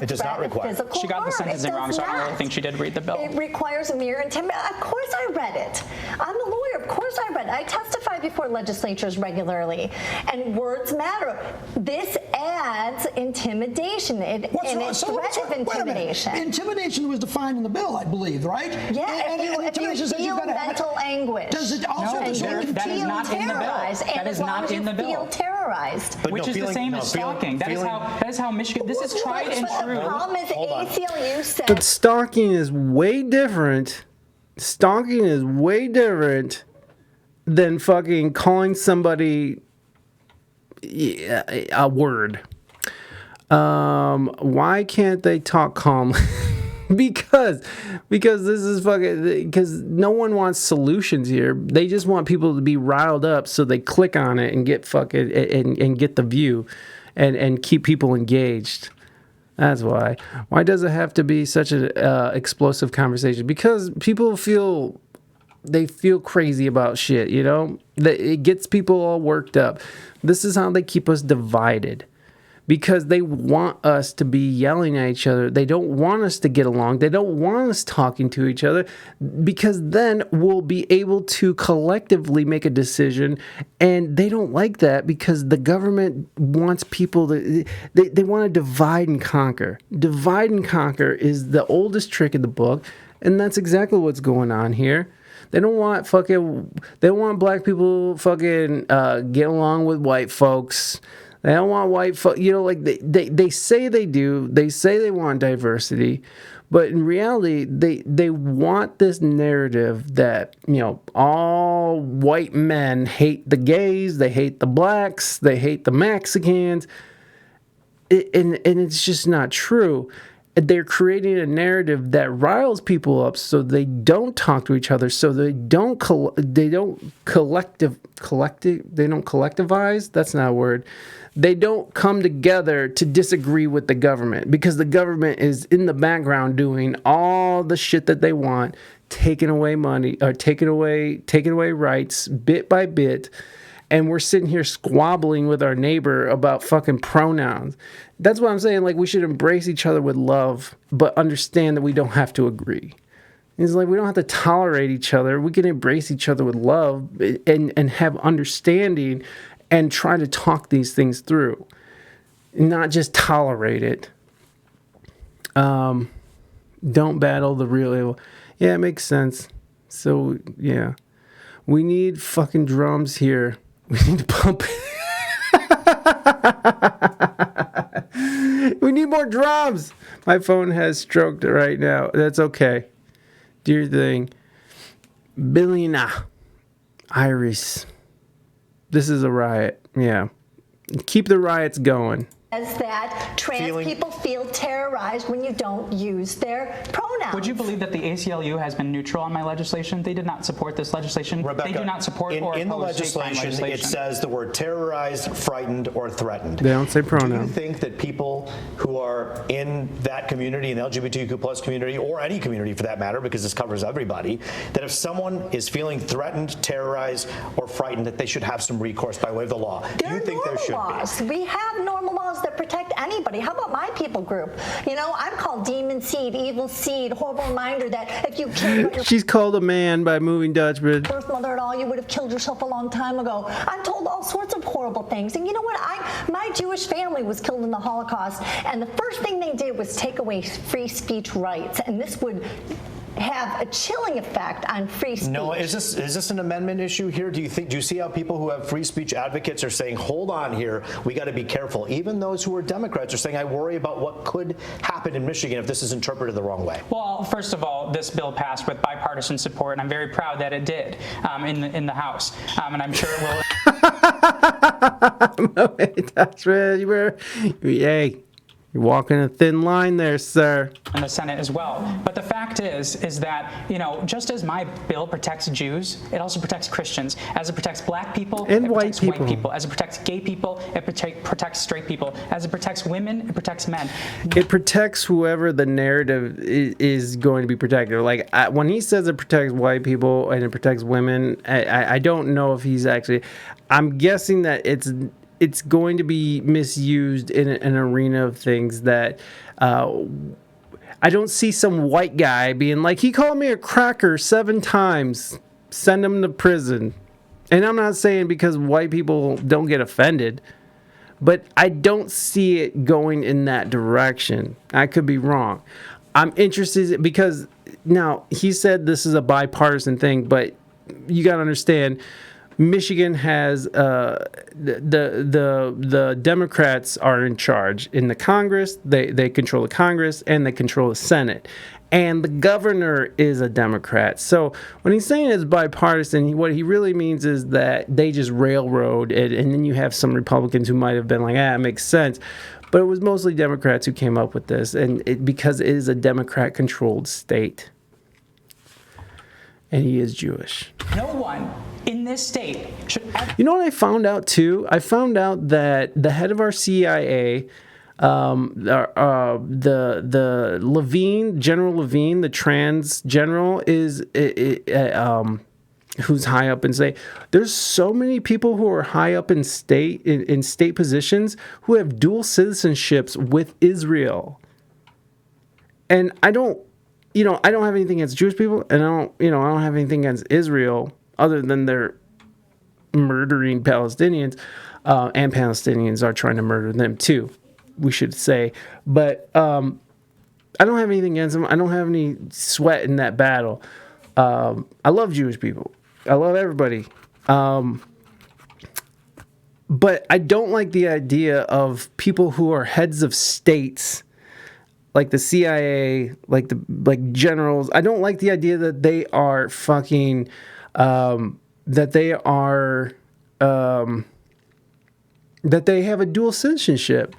It does not require physical She got the sentencing wrong, so I don't really think she did read the bill. It requires a mere intimidation. Of course I read it. I'm a lawyer. Of course I read it. I testify before legislatures regularly. And words matter. This adds intimidation. It threat of intimidation. Intimidation was defined in the bill, I believe, right? Yeah, if you feel mental anguish. Does it also that is not in the bill. That is not in the bill. Feel terrorized. Which is the same as stalking. That is how Michigan. This is tried and true. The problem is ACLU said. But stalking is way different. Stalking is way different than fucking calling somebody a word. Why can't they talk calmly? because this is fucking, because no one wants solutions here. They just want people to be riled up so they click on it and get fucking and get the view and keep people engaged. That's why. Why does it have to be such an explosive conversation? Because people feel crazy about shit, you know? It gets people all worked up. This is how they keep us divided. Because they want us to be yelling at each other. They don't want us to get along. They don't want us talking to each other, because then we'll be able to collectively make a decision. And they don't like that because the government wants people to, they want to divide and conquer. Divide and conquer is the oldest trick in the book. And that's exactly what's going on here. They don't want black people fucking get along with white folks. They don't want white folks, you know, like they say they do. They say they want diversity, but in reality, they want this narrative that, you know, all white men hate the gays, they hate the blacks, they hate the Mexicans, and it's just not true. they're creating a narrative that riles people up so they don't talk to each other, so they don't collectivize. That's not a word. They don't come together to disagree with the government, because the government is in the background doing all the shit that they want, taking away money or taking away rights bit by bit. And we're sitting here squabbling with our neighbor about fucking pronouns. That's what I'm saying. Like, we should embrace each other with love, but understand that we don't have to agree. It's like, we don't have to tolerate each other. We can embrace each other with love and have understanding and try to talk these things through, not just tolerate it. Don't battle the real evil. Yeah, it makes sense. So, yeah. We need fucking drums here. We need to pump it. We need more drums. My phone has stroked right now. That's okay. Do your thing. Billina. Iris. This is a riot. Yeah. Keep the riots going. Says that trans people feel terrorized when you don't use their pronouns. Would you believe that the ACLU has been neutral on my legislation? They did not support this legislation. Rebecca, they do not support or in the oppose legislation, it says the word terrorized, frightened, or threatened. They don't say pronoun. Do you think that people who are in that community, in the LGBTQ plus community, or any community for that matter, because this covers everybody, that if someone is feeling threatened, terrorized, or frightened, that they should have some recourse by way of the law? There Do you think there should laws. be? We have normal laws that protect anybody. How about my people group? You know, I'm called demon seed, evil seed, horrible reminder that if you killed your She's called a man by Moving Dutchman. birth mother at all, you would have killed yourself a long time ago. I'm told all sorts of horrible things. And you know what? My Jewish family was killed in the Holocaust, and the first thing they did was take away free speech rights. And this would have a chilling effect on free speech. No, is this an amendment issue here? Do you see how people who have free speech advocates are saying, hold on here, we got to be careful? Even those who are Democrats are saying, I worry about what could happen in Michigan if this is interpreted the wrong way. Well, first of all, this bill passed with bipartisan support, and I'm very proud that it did in the House, and I'm sure it will. That's right. Hey. You're walking a thin line there, sir. In the Senate as well. But the fact is that, you know, just as my bill protects Jews, it also protects Christians. As it protects black people, and it white protects white people. As it protects gay people, it protects straight people. As it protects women, it protects men. It protects whoever the narrative is going to be protected. Like, when he says it protects white people and it protects women, I don't know if he's actually... I'm guessing that it's going to be misused in an arena of things that I don't see some white guy being like, he called me a cracker 7 times, send him to prison. And I'm not saying because white people don't get offended, but I don't see it going in that direction. I could be wrong. I'm interested because now he said this is a bipartisan thing, but you got to understand, Michigan has the Democrats are in charge in the Congress. They control the Congress and they control the Senate. And the governor is a Democrat. So when he's saying it's bipartisan, what he really means is that they just railroad it. And then you have some Republicans who might have been like, it makes sense. But it was mostly Democrats who came up with this. And because it is a Democrat-controlled state. And he is Jewish. No one in this state should ever... You know what I found out too? I found out that the head of our CIA, the Levine, General Levine, the trans general, is who's high up in state. There's so many people who are high up in state positions who have dual citizenships with Israel, and I don't have anything against Jewish people, and I don't have anything against Israel other than they're murdering Palestinians, and Palestinians are trying to murder them too, we should say. But I don't have anything against them. I don't have any sweat in that battle. I love Jewish people. I love everybody. But I don't like the idea of people who are heads of states, like the CIA, like generals. I don't like the idea that they are fucking, that they have a dual citizenship.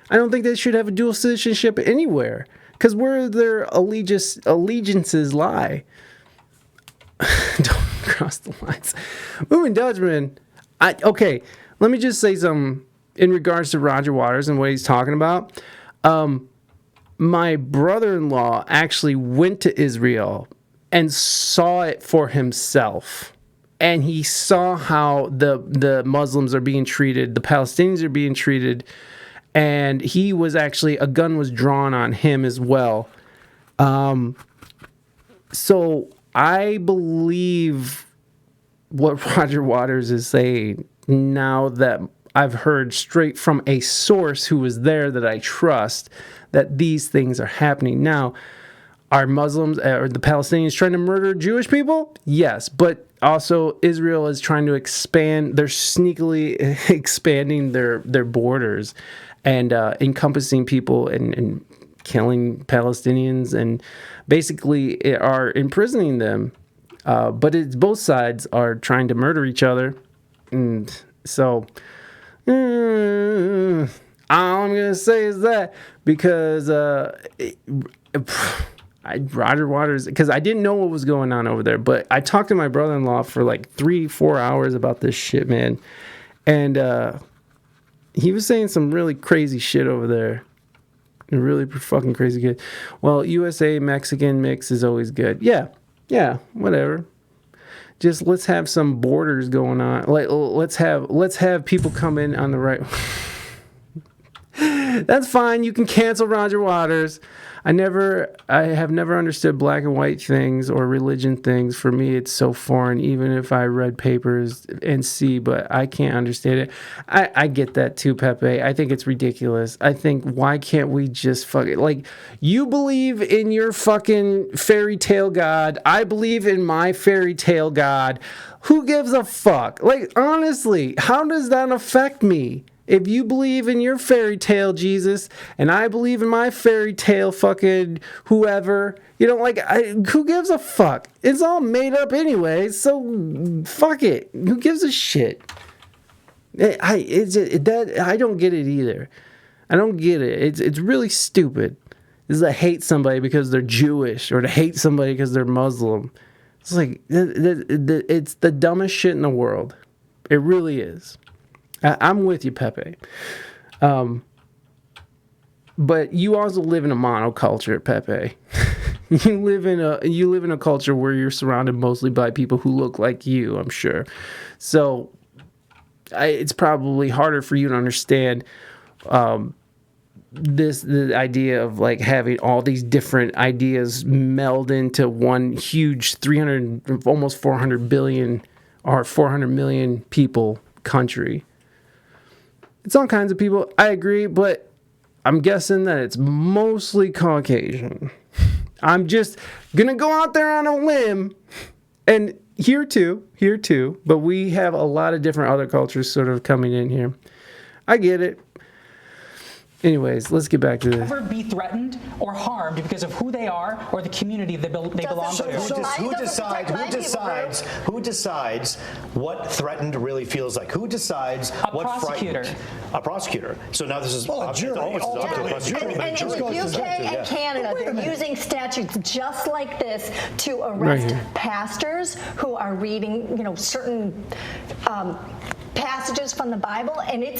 I don't think they should have a dual citizenship anywhere. because where their allegiances lie. Don't cross the lines. Moving Dutchman. Okay, let me just say something in regards to Roger Waters and what he's talking about. My brother-in-law actually went to Israel and saw it for himself. And he saw how the Muslims are being treated, the Palestinians are being treated, and he was actually, a gun was drawn on him as well. So I believe what Roger Waters is saying now that I've heard straight from a source who was there that I trust, that these things are happening. Now, are Muslims or the Palestinians trying to murder Jewish people? Yes, but also Israel is trying to expand. They're sneakily expanding their borders and encompassing people and killing Palestinians and basically are imprisoning them. But it's both sides are trying to murder each other. And so all I'm going to say is that because Roger Waters, because I didn't know what was going on over there, but I talked to my brother-in-law for like 3-4 hours about this shit, man. And he was saying some really crazy shit over there. Really fucking crazy good. Well, USA Mexican mix is always good. Yeah, whatever. Just let's have some borders going on. Like let's have people come in on the right. That's fine. You can cancel Roger Waters. I have never understood black and white things or religion things. For me, it's so foreign, even if I read papers and see, but I can't understand it. I get that too, Pepe. I think it's ridiculous. I think, why can't we just fuck it? Like, you believe in your fucking fairy tale god. I believe in my fairy tale god. Who gives a fuck? Like, honestly, how does that affect me? If you believe in your fairy tale Jesus, and I believe in my fairy tale fucking whoever, like, who gives a fuck? It's all made up anyway, so fuck it. Who gives a shit? I don't get it either. I don't get it. It's really stupid. This is to hate somebody because they're Jewish, or to hate somebody because they're Muslim. It's like, it's the dumbest shit in the world. It really is. I'm with you, Pepe. But you also live in a monoculture, Pepe. You live in a culture where you're surrounded mostly by people who look like you, I'm sure. So it's probably harder for you to understand the idea of like having all these different ideas meld into one huge 300, almost 400 billion or 400 million people country. It's all kinds of people. I agree, but I'm guessing that it's mostly Caucasian. I'm just gonna go out there on a limb, and here too, but we have a lot of different other cultures sort of coming in here. I get it. Anyways, let's get back to this. Never be threatened or harmed because of who they are or the community they belong to. Who decides what threatened really feels like? Who decides what prosecutor. Frightened? A prosecutor. So now this is a jury. And in the UK and Canada, they're using statutes just like this to arrest pastors who are reading, certain passages from the Bible, and it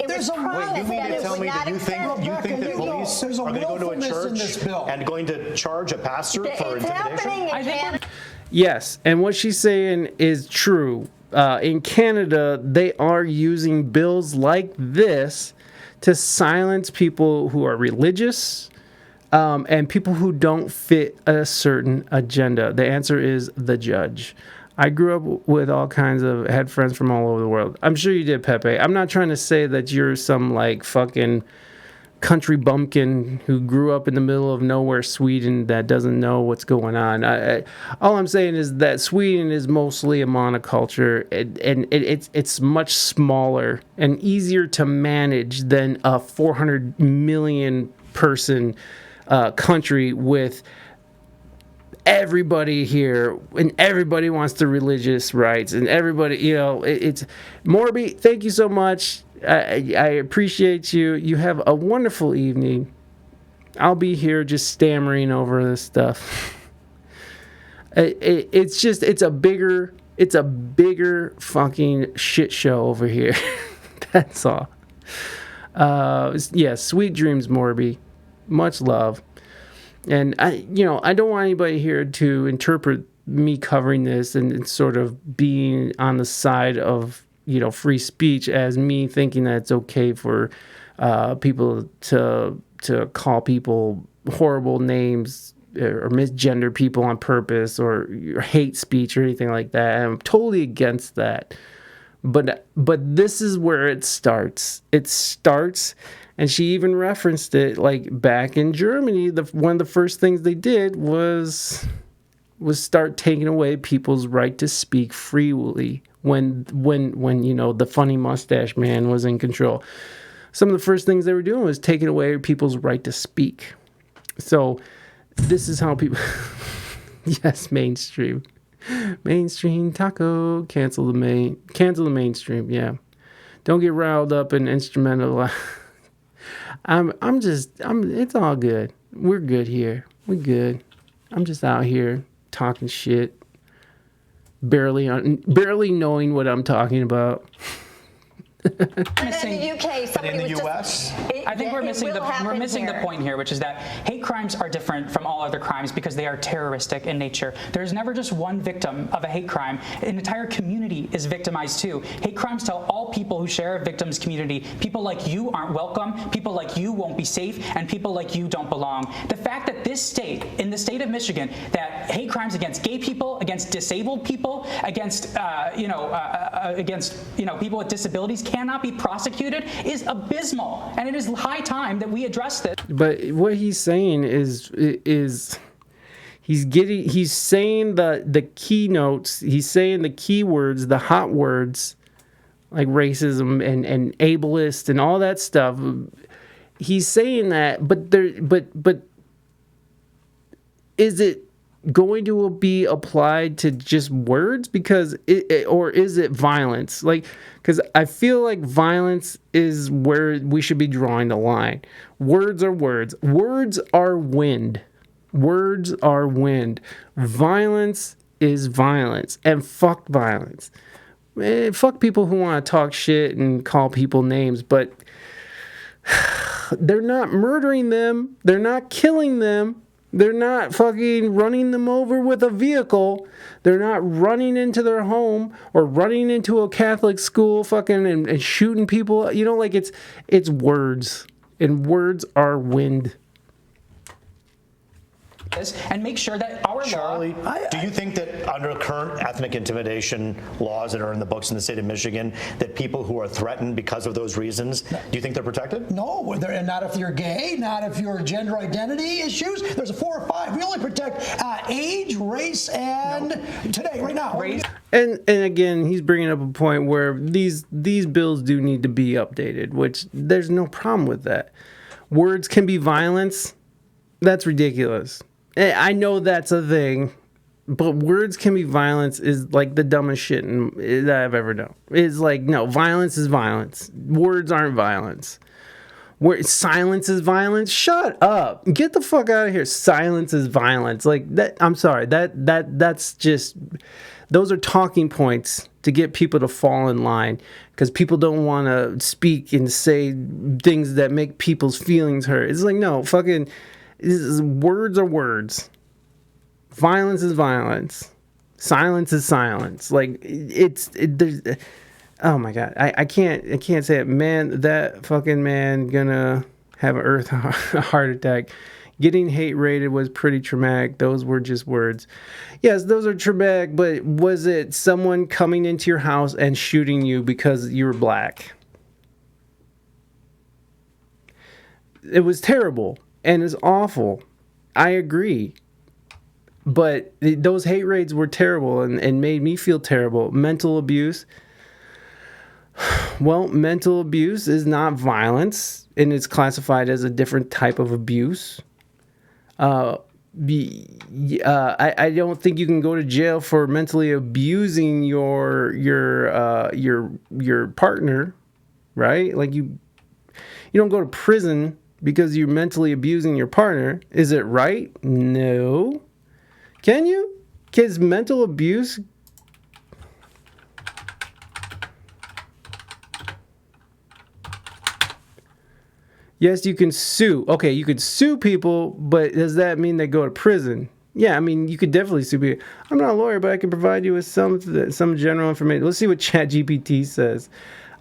was promised that it would not extend. You think that police are going to go to a church and going to charge a pastor for It's intimidation? happening in Canada. Yes, and what she's saying is true. In Canada, they are using bills like this to silence people who are religious and people who don't fit a certain agenda. The answer is the judge. I grew up with all kinds of, had friends from all over the world. I'm sure you did, Pepe. I'm not trying to say that you're some like fucking country bumpkin who grew up in the middle of nowhere, Sweden, that doesn't know what's going on. All I'm saying is that Sweden is mostly a monoculture, and it's much smaller and easier to manage than a 400 million person country with everybody here, and everybody wants the religious rights, and everybody, it's Morby. Thank you so much. I appreciate you. You have a wonderful evening. I'll be here just stammering over this stuff. It's a bigger fucking shit show over here. That's all. Yeah, sweet dreams, Morby. Much love. And I don't want anybody here to interpret me covering this and sort of being on the side of, free speech as me thinking that it's okay for people to call people horrible names or misgender people on purpose or hate speech or anything like that. I'm totally against that. But this is where it starts. It starts, and she even referenced it, like back in Germany. One of the first things they did was start taking away people's right to speak freely when the funny mustache man was in control. Some of the first things they were doing was taking away people's right to speak. So this is how people. Yes, mainstream taco. Cancel the mainstream. Yeah, don't get riled up and instrumental. It's all good. We're good here. We're good. I'm just out here talking shit, barely knowing what I'm talking about. And in the UK, But in the U.S., I think we're missing the point here, which is that hate crimes are different from all other crimes because they are terroristic in nature. There's never just one victim of a hate crime. An entire community is victimized too. Hate crimes tell all people who share a victim's community, people like you aren't welcome, people like you won't be safe, and people like you don't belong. The fact that this state, in the state of Michigan, that hate crimes against gay people, against disabled people, against people with disabilities cannot be prosecuted is abysmal, and it is high time that we address this. But what he's saying is he's saying the keynotes, he's saying the keywords, the hot words like racism and ableist and all that stuff. He's saying that, but is it going to be applied to just words or is it violence? Because I feel like violence is where we should be drawing the line. Words are words. Words are wind. Words are wind. Violence is violence, and fuck violence. Fuck people who want to talk shit and call people names, but they're not murdering them. They're not killing them. They're not fucking running them over with a vehicle. They're not running into their home or running into a Catholic school fucking and shooting people. It's words. And words are wind. And make sure that our Charlie, do you think that under current ethnic intimidation laws that are in the books in the state of Michigan, that people who are threatened because of those reasons, do you think they're protected? No, not if you're gay, not if you're gender identity issues. There's a 4 or 5. We only protect age, race, and today, right now. Race. And again, he's bringing up a point where these bills do need to be updated, which there's no problem with that. Words can be violence. That's ridiculous. I know that's a thing, but words can be violence is like the dumbest shit that I've ever known. It's like, no, violence is violence. Words aren't violence. Silence is violence. Shut up. Get the fuck out of here. Silence is violence. Like that. I'm sorry. That's just. Those are talking points to get people to fall in line because people don't want to speak and say things that make people's feelings hurt. It's like, no, fucking. Words are words. Violence is violence. Silence is silence. Like oh my god, I can't say it. Man, that fucking man gonna have a heart attack. Getting hate rated was pretty traumatic. Those were just words. Yes, those are traumatic, but was it someone coming into your house and shooting you because you were black? It was terrible. And it's awful. I agree. But those hate raids were terrible and made me feel terrible. Mental abuse. Well, mental abuse is not violence, and it's classified as a different type of abuse. I don't think you can go to jail for mentally abusing your partner, right? Like you don't go to prison because you're mentally abusing your partner. Is it right? No. Can you? Is mental abuse... Yes, you can sue. Okay, you could sue people, but does that mean they go to prison? Yeah, I mean, you could definitely sue people. I'm not a lawyer, but I can provide you with some general information. Let's see what ChatGPT says.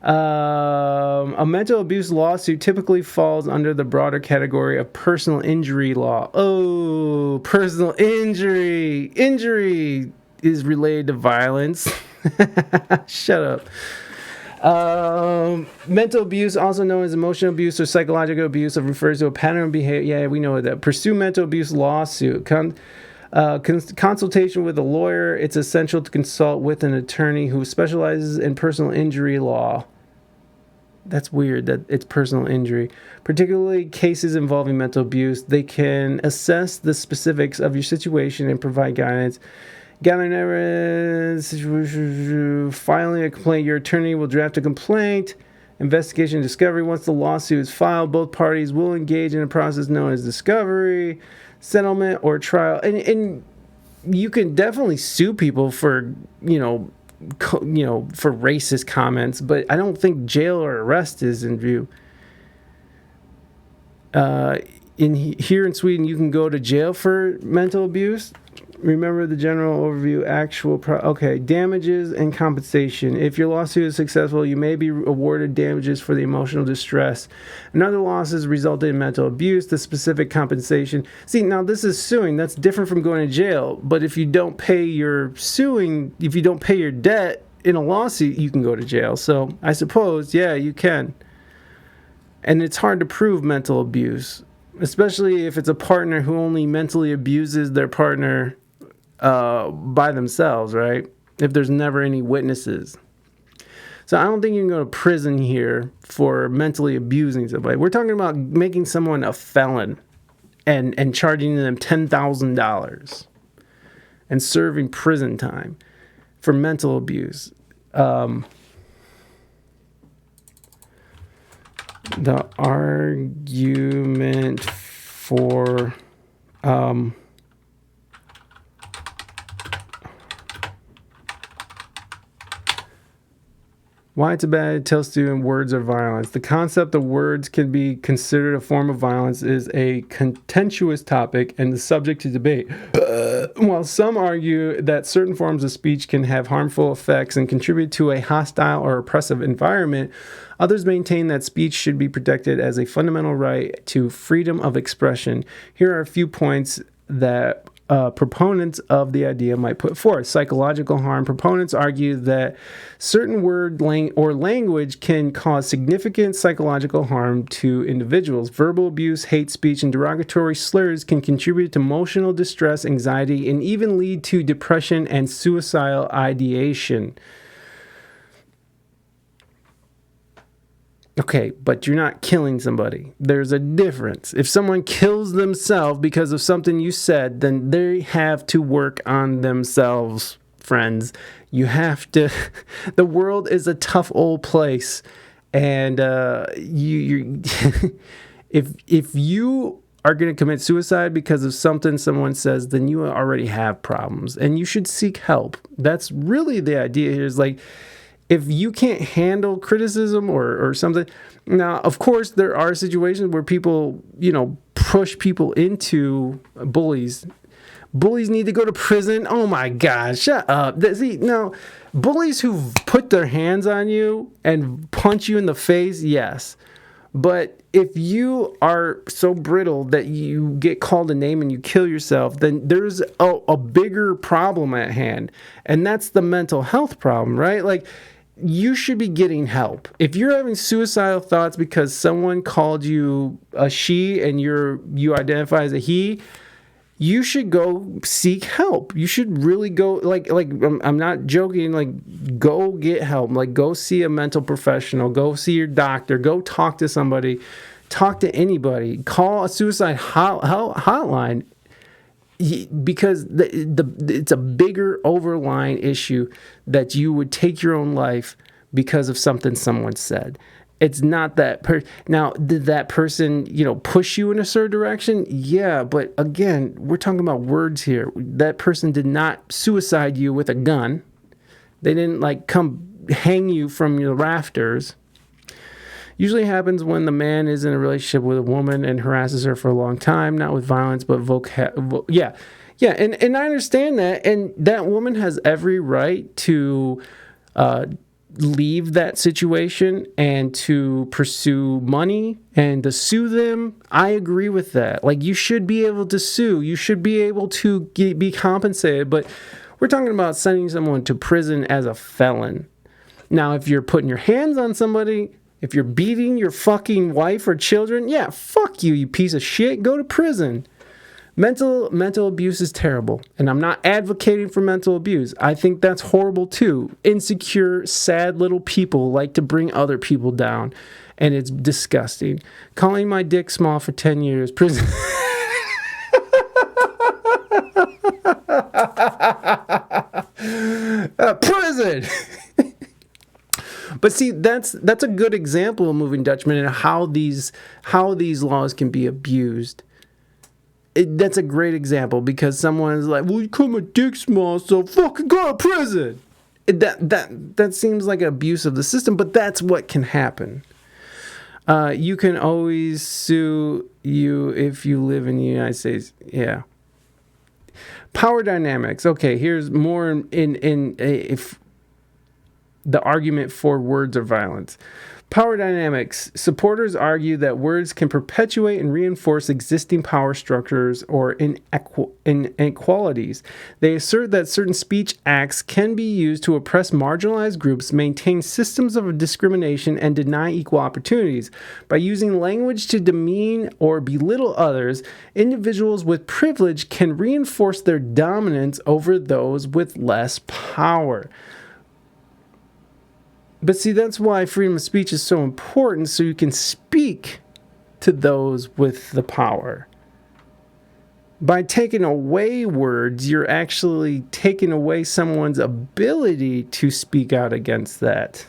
A mental abuse lawsuit typically falls under the broader category of personal injury law. Oh, personal injury. Injury is related to violence. Shut up. Mental abuse, also known as emotional abuse or psychological abuse, refers to a pattern of behavior. Yeah, we know that. Pursue mental abuse lawsuit. Consultation with a lawyer. It's essential to consult with an attorney who specializes in personal injury law. That's weird that it's personal injury. Particularly cases involving mental abuse. They can assess the specifics of your situation and provide guidance. Gathering evidence, filing a complaint. Your attorney will draft a complaint. Investigation and discovery. Once the lawsuit is filed, both parties will engage in a process known as discovery, settlement, or trial. And you can definitely sue people for, for racist comments, but I don't think jail or arrest is in view. Here in Sweden, you can go to jail for mental abuse. Remember the general overview, damages and compensation. If your lawsuit is successful, you may be awarded damages for the emotional distress and other losses resulted in mental abuse, the specific compensation. See, now this is suing. That's different from going to jail. But if you don't pay your debt in a lawsuit, you can go to jail. So I suppose, yeah, you can. And it's hard to prove mental abuse, especially if it's a partner who only mentally abuses their partner by themselves, right? If there's never any witnesses. So I don't think you can go to prison here for mentally abusing somebody. We're talking about making someone a felon and charging them $10,000 and serving prison time for mental abuse. The argument for why it's bad to tell students words are violence. The concept of words can be considered a form of violence is a contentious topic and the subject to debate. While some argue that certain forms of speech can have harmful effects and contribute to a hostile or oppressive environment, others maintain that speech should be protected as a fundamental right to freedom of expression. Here are a few points that proponents of the idea might put forth. Psychological harm. Proponents argue that certain word or language can cause significant psychological harm to individuals. Verbal abuse, hate speech, and derogatory slurs can contribute to emotional distress, anxiety, and even lead to depression and suicidal ideation. Okay, but you're not killing somebody. There's a difference. If someone kills themselves because of something you said, then they have to work on themselves, friends. You have to... The world is a tough old place. And if you are going to commit suicide because of something someone says, then you already have problems. And you should seek help. That's really the idea here is like... If you can't handle criticism or something, now, of course, there are situations where people, push people into bullies. Bullies need to go to prison. Oh, my God, shut up. See, now, bullies who put their hands on you and punch you in the face, yes. But if you are so brittle that you get called a name and you kill yourself, then there's a bigger problem at hand. And that's the mental health problem, right? Like, you should be getting help. If you're having suicidal thoughts because someone called you a she and you identify as a he, you should go seek help. You should really go, like I'm not joking, like go get help. Like go see a mental professional, go see your doctor, go talk to somebody, talk to anybody, call a suicide hotline. Because it's a bigger overlying issue that you would take your own life because of something someone said. It's not that now, did that person, push you in a certain direction? Yeah, but again, we're talking about words here. That person did not suicide you with a gun. They didn't come hang you from your rafters. Usually happens when the man is in a relationship with a woman and harasses her for a long time, not with violence, but yeah, and I understand that, and that woman has every right to leave that situation and to pursue money and to sue them. I agree with that. You should be able to sue. You should be able to be compensated. But we're talking about sending someone to prison as a felon. Now, if you're putting your hands on somebody, if you're beating your fucking wife or children, yeah, fuck you, you piece of shit. Go to prison. Mental abuse is terrible, and I'm not advocating for mental abuse. I think that's horrible too. Insecure, sad little people like to bring other people down, and it's disgusting. Calling my dick small for 10 years, prison. Prison. But see, that's a good example of Moving Dutchman and how these laws can be abused. That's a great example because someone's like, well, you call my dick small, so fucking go to prison. That seems like abuse of the system, but that's what can happen. You can always sue you if you live in the United States. Yeah. Power dynamics. Okay, here's more if the argument for words are violence. Power dynamics. Supporters argue that words can perpetuate and reinforce existing power structures or inequalities. They assert that certain speech acts can be used to oppress marginalized groups, maintain systems of discrimination, and deny equal opportunities. By using language to demean or belittle others, individuals with privilege can reinforce their dominance over those with less power. But see, that's why freedom of speech is so important, so you can speak to those with the power. By taking away words, you're actually taking away someone's ability to speak out against that.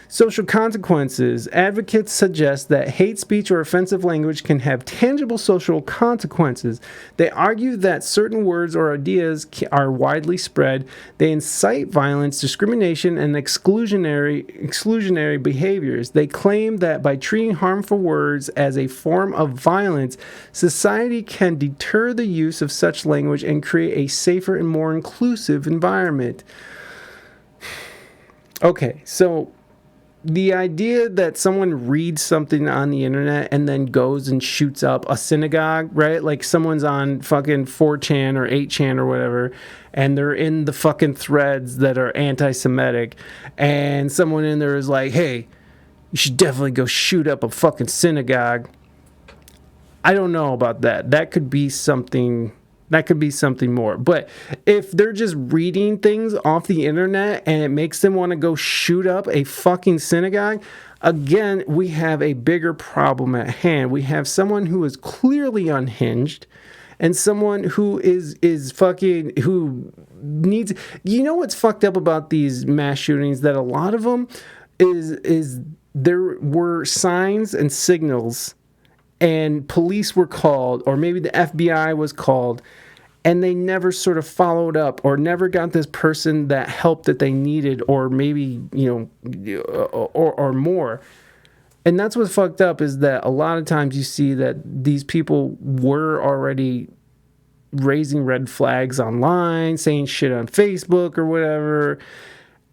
Social consequences. Advocates suggest that hate speech or offensive language can have tangible social consequences. They argue that certain words or ideas are widely spread. They incite violence, discrimination, and exclusionary behaviors. They claim that by treating harmful words as a form of violence, society can deter the use of such language and create a safer and more inclusive environment. Okay, so the idea that someone reads something on the internet and then goes and shoots up a synagogue, right? Like someone's on fucking 4chan or 8chan or whatever, and they're in the fucking threads that are anti-Semitic, and someone in there is like, hey, you should definitely go shoot up a fucking synagogue. I don't know about that. That could be something more. But if they're just reading things off the internet and it makes them want to go shoot up a fucking synagogue, again, we have a bigger problem at hand. We have someone who is clearly unhinged and someone who is fucking, who needs, what's fucked up about these mass shootings, that a lot of them is there were signs and signals and police were called, or maybe the FBI was called, and they never sort of followed up or never got this person that help that they needed, or maybe, or more. And that's what's fucked up, is that a lot of times you see that these people were already raising red flags online, saying shit on Facebook or whatever,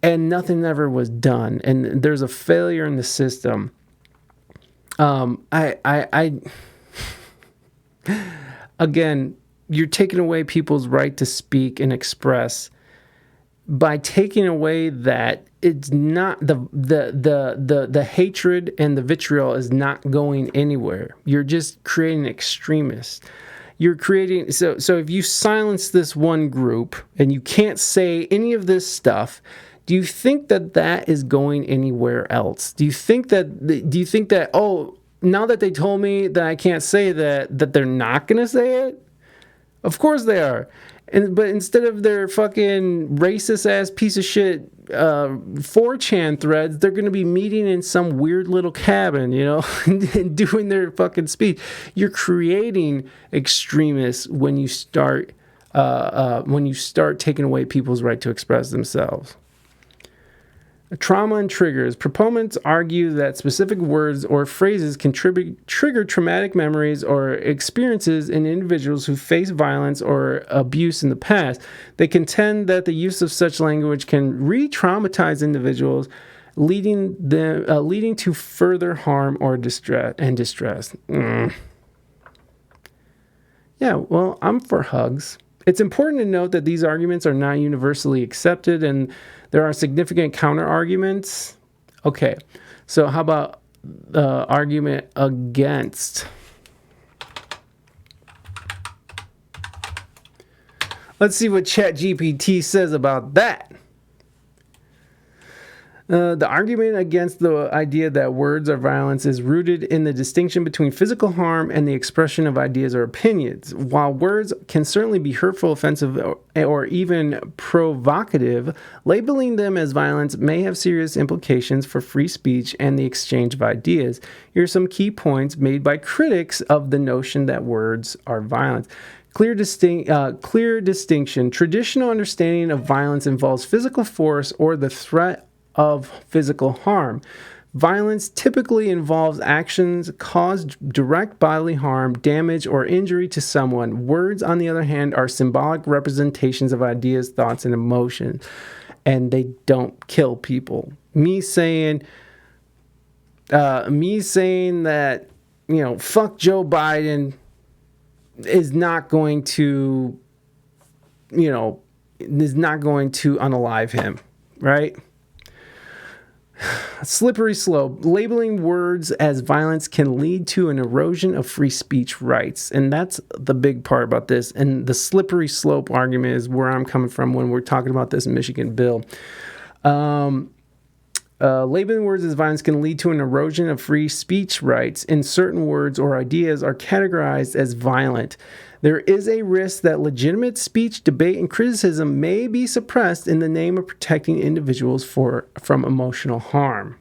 and nothing ever was done. And there's a failure in the system. Again, you're taking away people's right to speak and express by taking away that it's not the hatred and the vitriol is not going anywhere. You're just creating extremists. You're creating, so if you silence this one group and you can't say any of this stuff, do you think that is going anywhere else? Do you think that, oh, now that they told me that I can't say that they're not going to say it? Of course they are. But instead of their fucking racist ass piece of shit 4chan threads, they're going to be meeting in some weird little cabin, you know, and doing their fucking speech. You're creating extremists when you start taking away people's right to express themselves. Trauma and triggers. Proponents argue that specific words or phrases can trigger traumatic memories or experiences in individuals who face violence or abuse in the past. They contend that the use of such language can re-traumatize individuals, leading to further harm or distress. Yeah, well, I'm for hugs. It's important to note that these arguments are not universally accepted, and there are significant counter-arguments. Okay, so how about the argument against? Let's see what ChatGPT says about that. The argument against the idea that words are violence is rooted in the distinction between physical harm and the expression of ideas or opinions. While words can certainly be hurtful, offensive, or even provocative, labeling them as violence may have serious implications for free speech and the exchange of ideas. Here are some key points made by critics of the notion that words are violence. Clear distinction. Traditional understanding of violence involves physical force or the threat of physical harm. Violence typically involves actions cause direct bodily harm, damage, or injury to someone. Words, on the other hand, are symbolic representations of ideas, thoughts, and emotions, and they don't kill people. Me saying that, you know, fuck Joe Biden is not going to, you know, is not going to unalive him, right? Slippery slope. Labeling words as violence can lead to an erosion of free speech rights. And that's the big part about this. And the slippery slope argument is where I'm coming from when we're talking about this Michigan bill. Labeling words as violence can lead to an erosion of free speech rights, and certain words or ideas are categorized as violent. There is a risk that legitimate speech, debate, and criticism may be suppressed in the name of protecting individuals from emotional harm.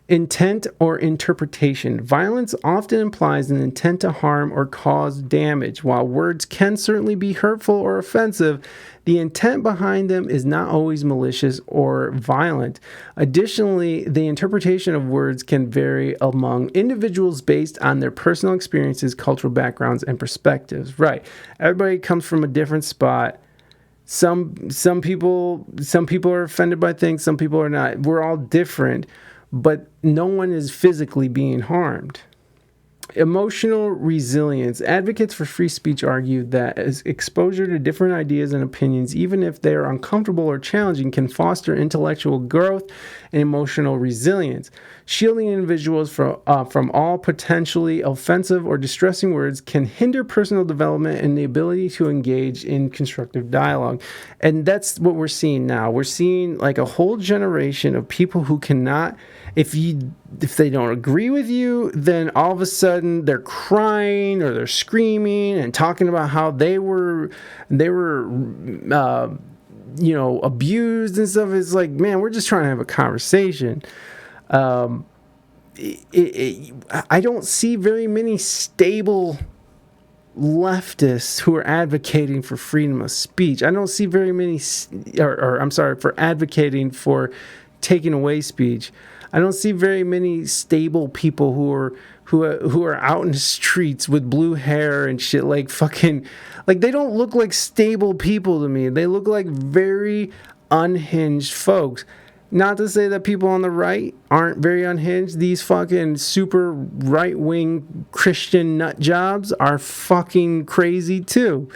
Intent or interpretation. Violence often implies an intent to harm or cause damage. While words can certainly be hurtful or offensive, the intent behind them is not always malicious or violent. Additionally, the interpretation of words can vary among individuals based on their personal experiences, cultural backgrounds, and perspectives. Right. Everybody comes from a different spot. Some people are offended by things, some people are not. We're all different, but no one is physically being harmed. Emotional resilience. Advocates for free speech argue that as exposure to different ideas and opinions, even if they are uncomfortable or challenging, can foster intellectual growth and emotional resilience. Shielding individuals from all potentially offensive or distressing words can hinder personal development and the ability to engage in constructive dialogue. And that's what we're seeing now. We're seeing like a whole generation of people who cannot, if they don't agree with you, then all of a sudden they're crying or they're screaming and talking about how they were abused and stuff. It's like, man, we're just trying to have a conversation. I don't see very many stable leftists who are advocating for freedom of speech. I don't see very many, for advocating for taking away speech. I don't see very many stable people who are out in the streets with blue hair and shit, like fucking, like they don't look like stable people to me. They look like very unhinged folks. Not to say that people on the right aren't very unhinged. These fucking super right-wing Christian nut jobs are fucking crazy too.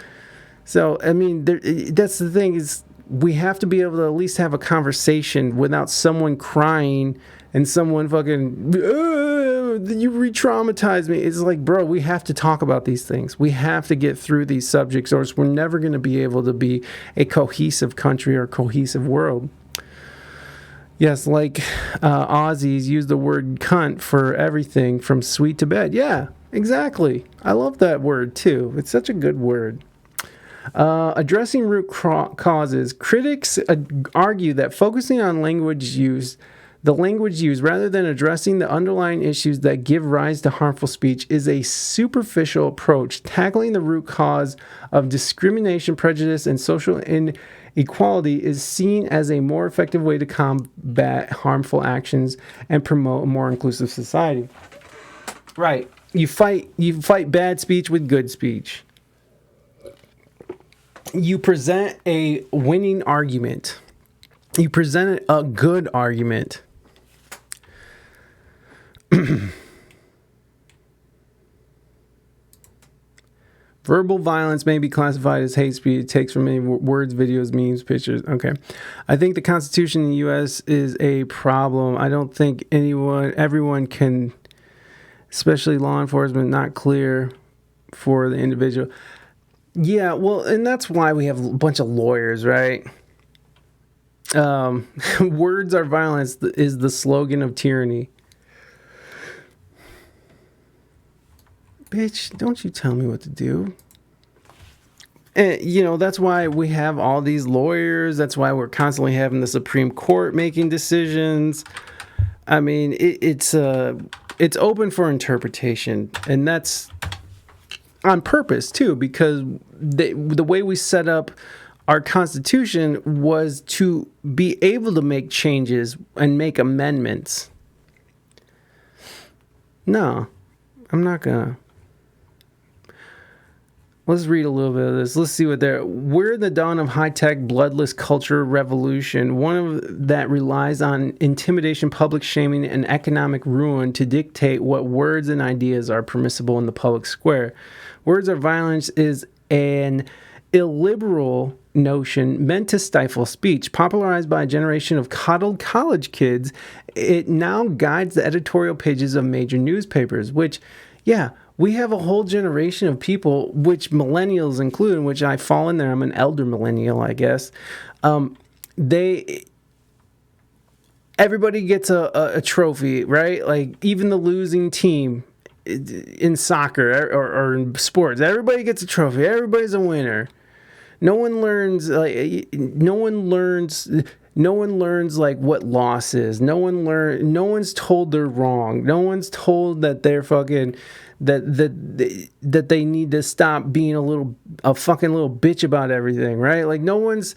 So, I mean, that's the thing, is we have to be able to at least have a conversation without someone crying and someone fucking, you re-traumatized me. It's like, bro, we have to talk about these things. We have to get through these subjects, or else we're never going to be able to be a cohesive country or cohesive world. Yes, like Aussies use the word cunt for everything from sweet to bad. Yeah, exactly. I love that word too. It's such a good word. Addressing root causes. Critics argue that focusing on the language used, rather than addressing the underlying issues that give rise to harmful speech, is a superficial approach. Tackling the root cause of discrimination, prejudice, and social inequality is seen as a more effective way to combat harmful actions and promote a more inclusive society. Right. You fight bad speech with good speech. You present a winning argument. You present a good argument. Verbal violence may be classified as hate speech. It takes from many words, videos, memes, pictures. Okay. I think the Constitution in the U.S. is a problem. I don't think everyone can, especially law enforcement, not clear for the individual. Yeah, well, and that's why we have a bunch of lawyers, right? Words are violence is the slogan of tyranny. Bitch, don't you tell me what to do. And, that's why we have all these lawyers. That's why we're constantly having the Supreme Court making decisions. I mean, it's open for interpretation, and that's on purpose too, because the way we set up our Constitution was to be able to make changes and make amendments. No, I'm not gonna. Let's read a little bit of this. Let's see what we're in the dawn of high-tech, bloodless culture revolution, one of that relies on intimidation, public shaming, and economic ruin to dictate what words and ideas are permissible in the public square. Words of violence is an illiberal notion meant to stifle speech. Popularized by a generation of coddled college kids, it now guides the editorial pages of major newspapers, which, yeah, we have a whole generation of people, which millennials include, in which I fall in there. I'm an elder millennial, I guess. Everybody gets a trophy, right? Like even the losing team in soccer or in sports, everybody gets a trophy. Everybody's a winner. No one learns like what loss is. No one's told they're wrong. No one's told that they're fucking that they need to stop being a fucking little bitch about everything, right? Like no one's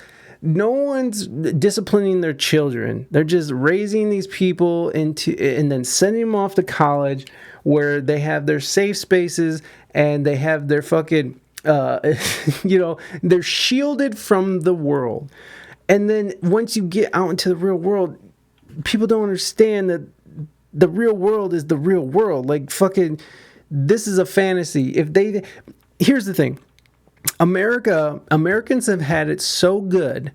disciplining their children. They're just raising these people and then sending them off to college where they have their safe spaces and they have their fucking they're shielded from the world. And then once you get out into the real world, people don't understand that the real world is the real world. Like fucking, this is a fantasy. Here's the thing. Americans have had it so good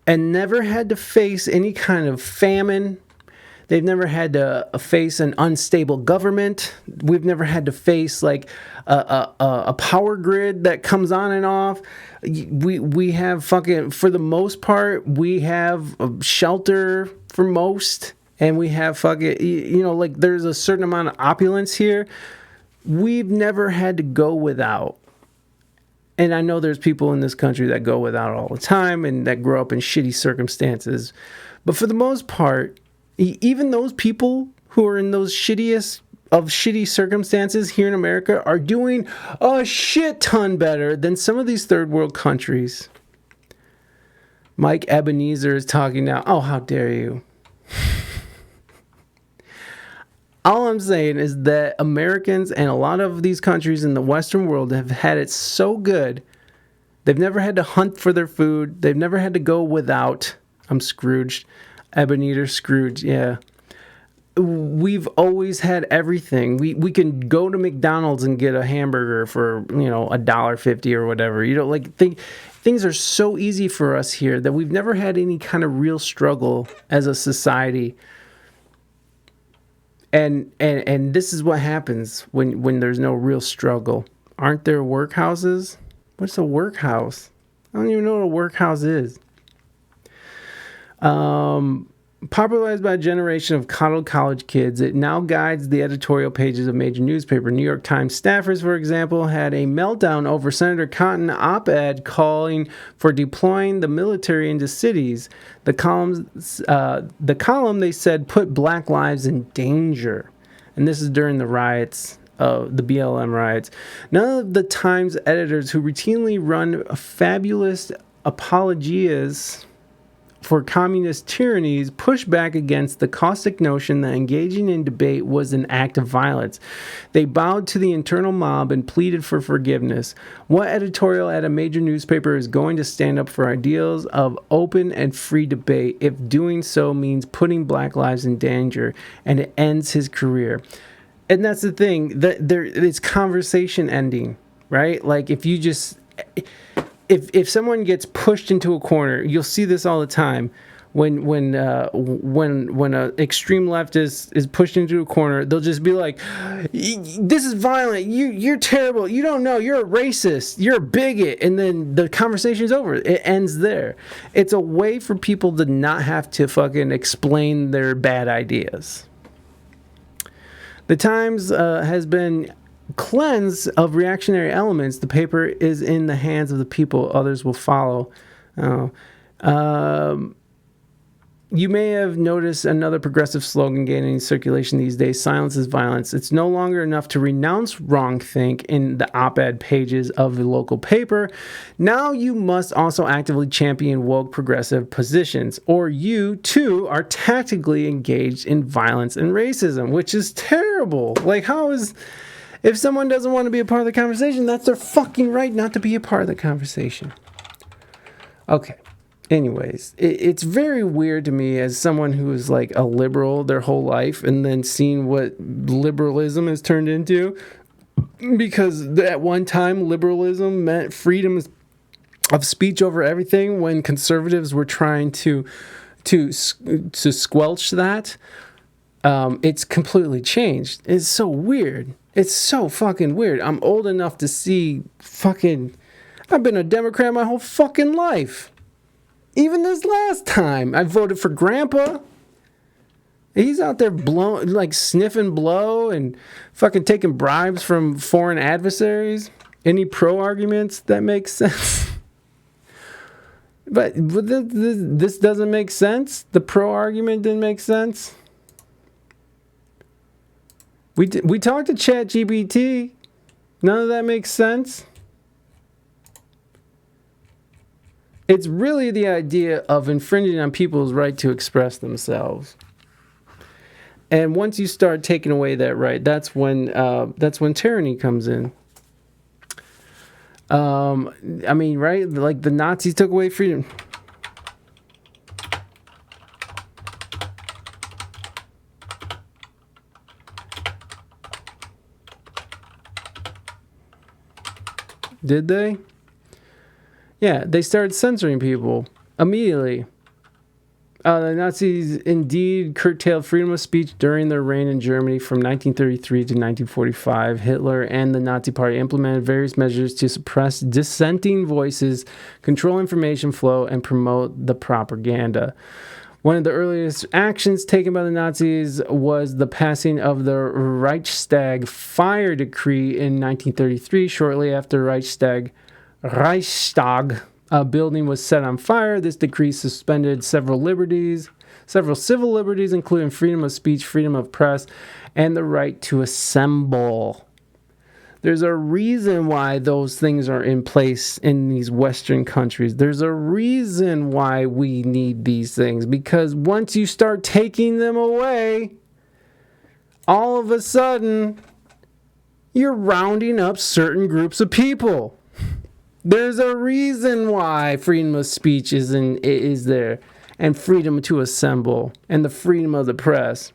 and never had to face any kind of famine. They've never had to face an unstable government. We've never had to face like a power grid that comes on and off. We have fucking, for the most part, we have shelter for most, and we have fucking, like there's a certain amount of opulence here. We've never had to go without. And I know there's people in this country that go without all the time and that grow up in shitty circumstances. But for the most part, even those people who are in those shitty circumstances here in America are doing a shit ton better than some of these third world countries. Mike Ebenezer is talking now. Oh, how dare you. All I'm saying is that Americans and a lot of these countries in the Western world have had it so good. They've never had to hunt for their food. They've never had to go without. I'm Scrooged. Ebenezer Scrooge, yeah. We've always had everything. We can go to McDonald's and get a hamburger for, $1.50 or whatever. Things are so easy for us here that we've never had any kind of real struggle as a society. And this is what happens when there's no real struggle. Aren't there workhouses? What's a workhouse? I don't even know what a workhouse is. Popularized by a generation of coddled college kids, it now guides the editorial pages of major newspapers. New York Times staffers, for example, had a meltdown over Senator Cotton op-ed calling for deploying the military into cities. The column, they said, put black lives in danger. And this is during the riots, the BLM riots. None of the Times editors who routinely run fabulous apologias for communist tyrannies push back against the caustic notion that engaging in debate was an act of violence. They bowed to the internal mob and pleaded for forgiveness. What editorial at a major newspaper is going to stand up for ideals of open and free debate if doing so means putting black lives in danger, and it ends his career? And that's the thing, that it's conversation ending, right? Like if you just... If someone gets pushed into a corner, you'll see this all the time. When an extreme leftist is pushed into a corner, they'll just be like, "This is violent. You're terrible. You don't know. You're a racist. You're a bigot." And then the conversation is over. It ends there. It's a way for people to not have to fucking explain their bad ideas. The Times has been cleanse of reactionary elements. The paper is in the hands of the people. Others will follow. You may have noticed another progressive slogan gaining circulation these days: silence is violence. It's no longer enough to renounce wrongthink in the op-ed pages of the local paper. Now you must also actively champion woke progressive positions, or you too are tactically engaged in violence and racism, which is terrible. Like, how is... If someone doesn't want to be a part of the conversation, that's their fucking right not to be a part of the conversation. Okay. Anyways, it's very weird to me as someone who is like a liberal their whole life and then seeing what liberalism has turned into. Because at one time, liberalism meant freedom of speech over everything, when conservatives were trying to squelch that. It's completely changed. It's so weird. It's so fucking weird. I'm old enough to see fucking... I've been a Democrat my whole fucking life. Even this last time, I voted for Grandpa. He's out there blowing, like sniffing blow and fucking taking bribes from foreign adversaries. Any pro arguments that make sense? But this doesn't make sense. The pro argument didn't make sense. We talked to ChatGPT. None of that makes sense. It's really the idea of infringing on people's right to express themselves. And once you start taking away that right, that's when tyranny comes in. I mean, right? Like the Nazis took away freedom. Did they? Yeah, they started censoring people immediately. The Nazis indeed curtailed freedom of speech during their reign in Germany from 1933 to 1945. Hitler and the Nazi Party implemented various measures to suppress dissenting voices, control information flow, and promote the propaganda. One of the earliest actions taken by the Nazis was the passing of the Reichstag fire decree in 1933. Shortly after Reichstag building was set on fire, this decree suspended several civil liberties, including freedom of speech, freedom of press, and the right to assemble. There's a reason why those things are in place in these Western countries. There's a reason why we need these things, because once you start taking them away, all of a sudden, you're rounding up certain groups of people. There's a reason why freedom of speech is there, and freedom to assemble, and the freedom of the press.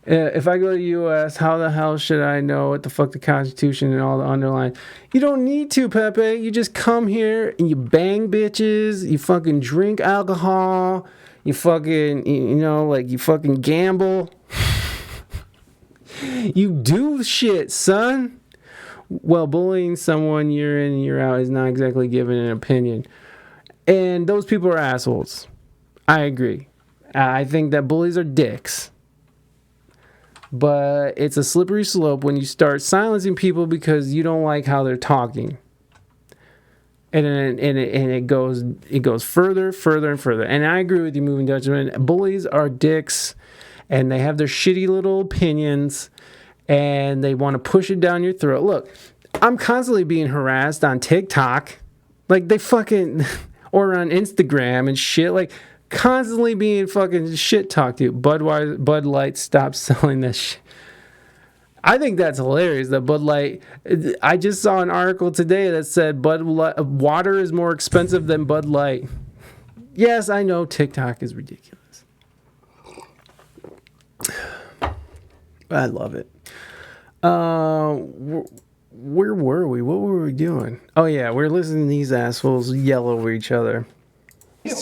If I go to the U.S., how the hell should I know what the fuck the Constitution and all the underlying? You don't need to, Pepe. You just come here and you bang bitches. You fucking drink alcohol. You fucking, you fucking gamble. You do shit, son. Well, bullying someone year in and year out is not exactly giving an opinion. And those people are assholes. I agree. I think that bullies are dicks. But it's a slippery slope when you start silencing people because you don't like how they're talking. And it goes further, and further. And I agree with you, Moving Dutchman. Bullies are dicks, and they have their shitty little opinions, and they want to push it down your throat. Look, I'm constantly being harassed on TikTok, like they fucking, or on Instagram and shit, like constantly being fucking shit talked to. Bud Light stopped selling this shit. I think that's hilarious that Bud Light, I just saw an article today that said water is more expensive than Bud Light. Yes, I know TikTok is ridiculous. I love it. Where were we? What were we doing? Oh yeah, we're listening to these assholes yell over each other.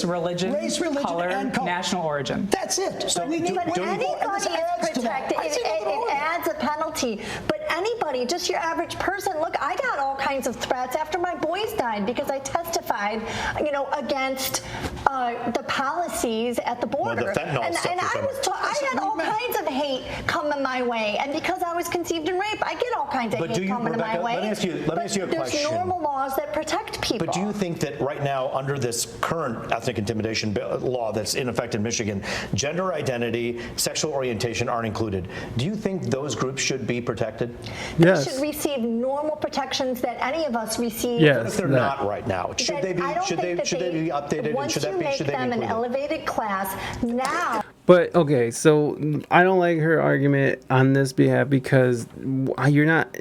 Religion, color, and national origin. That's it. So we need, but anybody is protected. It adds a penalty. But anybody, just your average person, look, I got all kinds of threats after my boys died because I testified, against the policies at the border. Well, the fentanyl and I had all kinds of hate coming my way. And because I was conceived in rape, I get all kinds of hate coming my way. Let me ask you a question. There's normal laws that protect people. But do you think that right now, under this current ethnic intimidation law that's in effect in Michigan, gender identity, sexual orientation aren't included? Do you think those groups should be protected? Yes. They should receive normal protections that any of us receive. Yes. What if they're not right now? Should they be updated? Once you make them an elevated class now. But okay, so I don't like her argument on this behalf because you're not.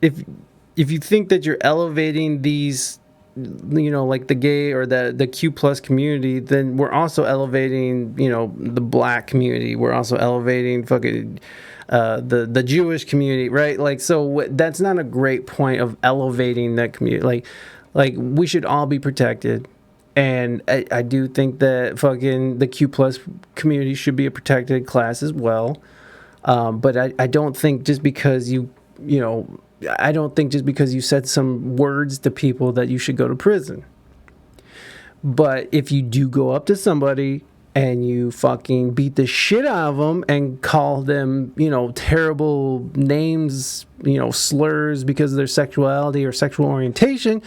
If you think that you're elevating these, like the gay or the Q plus community, then we're also elevating, the black community. We're also elevating fucking the Jewish community, right? Like, so that's not a great point of elevating that community. Like we should all be protected. And I do think that fucking the Q plus community should be a protected class as well. But I don't think just because I don't think just because you said some words to people that you should go to prison. But if you do go up to somebody and you fucking beat the shit out of them and call them, terrible names, slurs because of their sexuality or sexual orientation,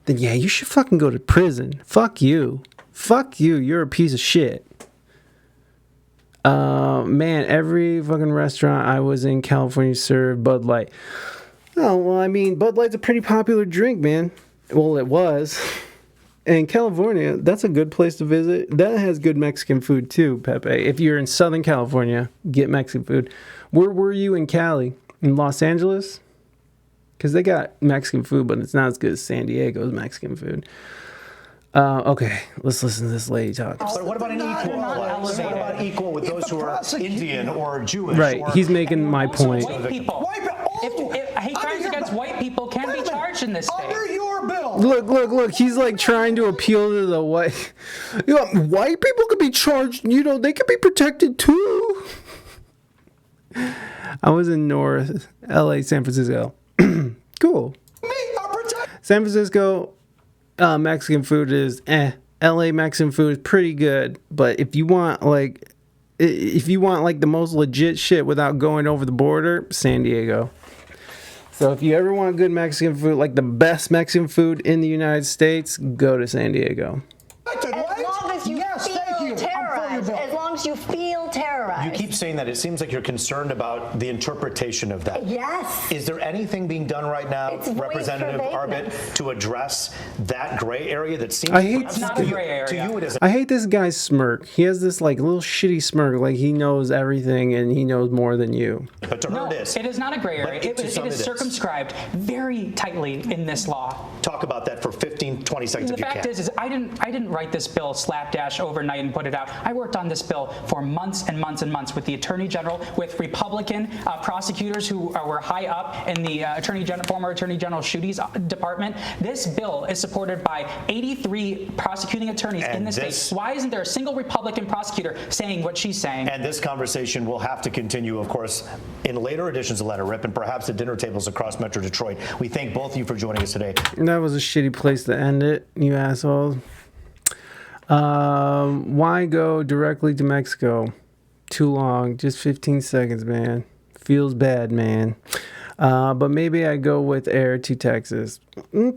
then yeah, you should fucking go to prison. Fuck you. Fuck you. You're a piece of shit. Man, every fucking restaurant I was in California served Bud Light. Oh, well, I mean, Bud Light's a pretty popular drink, man. Well, it was. And California, that's a good place to visit. That has good Mexican food, too, Pepe. If you're in Southern California, get Mexican food. Where were you in Cali? In Los Angeles? Because they got Mexican food, but it's not as good as San Diego's Mexican food. Okay, let's listen to this lady talk. But what about an equal? What about equal with those who are Indian or Jewish? Right, he's making my point. White people. Hate crimes against white people can be charged in this state. Under your bill. Look. He's like trying to appeal to the white. White people could be charged. They could be protected too. I was in North LA, San Francisco. Cool. San Francisco Mexican food is LA Mexican food is pretty good, but if you want like the most legit shit without going over the border, San Diego. So if you ever want good Mexican food, like the best Mexican food in the United States, go to San Diego. As long as you feel terrorized. You keep saying that. It seems like you're concerned about the interpretation of that. Yes. Is there anything being done right now, Representative Arbit, to address that gray area that seems it's not a gray area. To you, it is. I hate this guy's smirk. He has this like little shitty smirk, like he knows everything and he knows more than you. But to her, it is not a gray area. It is circumscribed very tightly in this law. Talk about that for 15, 20 seconds if you can. The fact is I didn't write this bill slapdash overnight and put it out. I worked on this bill for months and months and months with the Attorney General, with Republican prosecutors who were high up in the former Attorney General Schuette's department. This bill is supported by 83 prosecuting attorneys in the state. Why isn't there a single Republican prosecutor saying what she's saying? And this conversation will have to continue, of course, in later editions of Let Her Rip and perhaps at dinner tables across Metro Detroit. We thank both of you for joining us today. That was a shitty place to end it, you assholes. Why go directly to Mexico? Too long. Just 15 seconds, man. Feels bad, man. But maybe I go with air to Texas.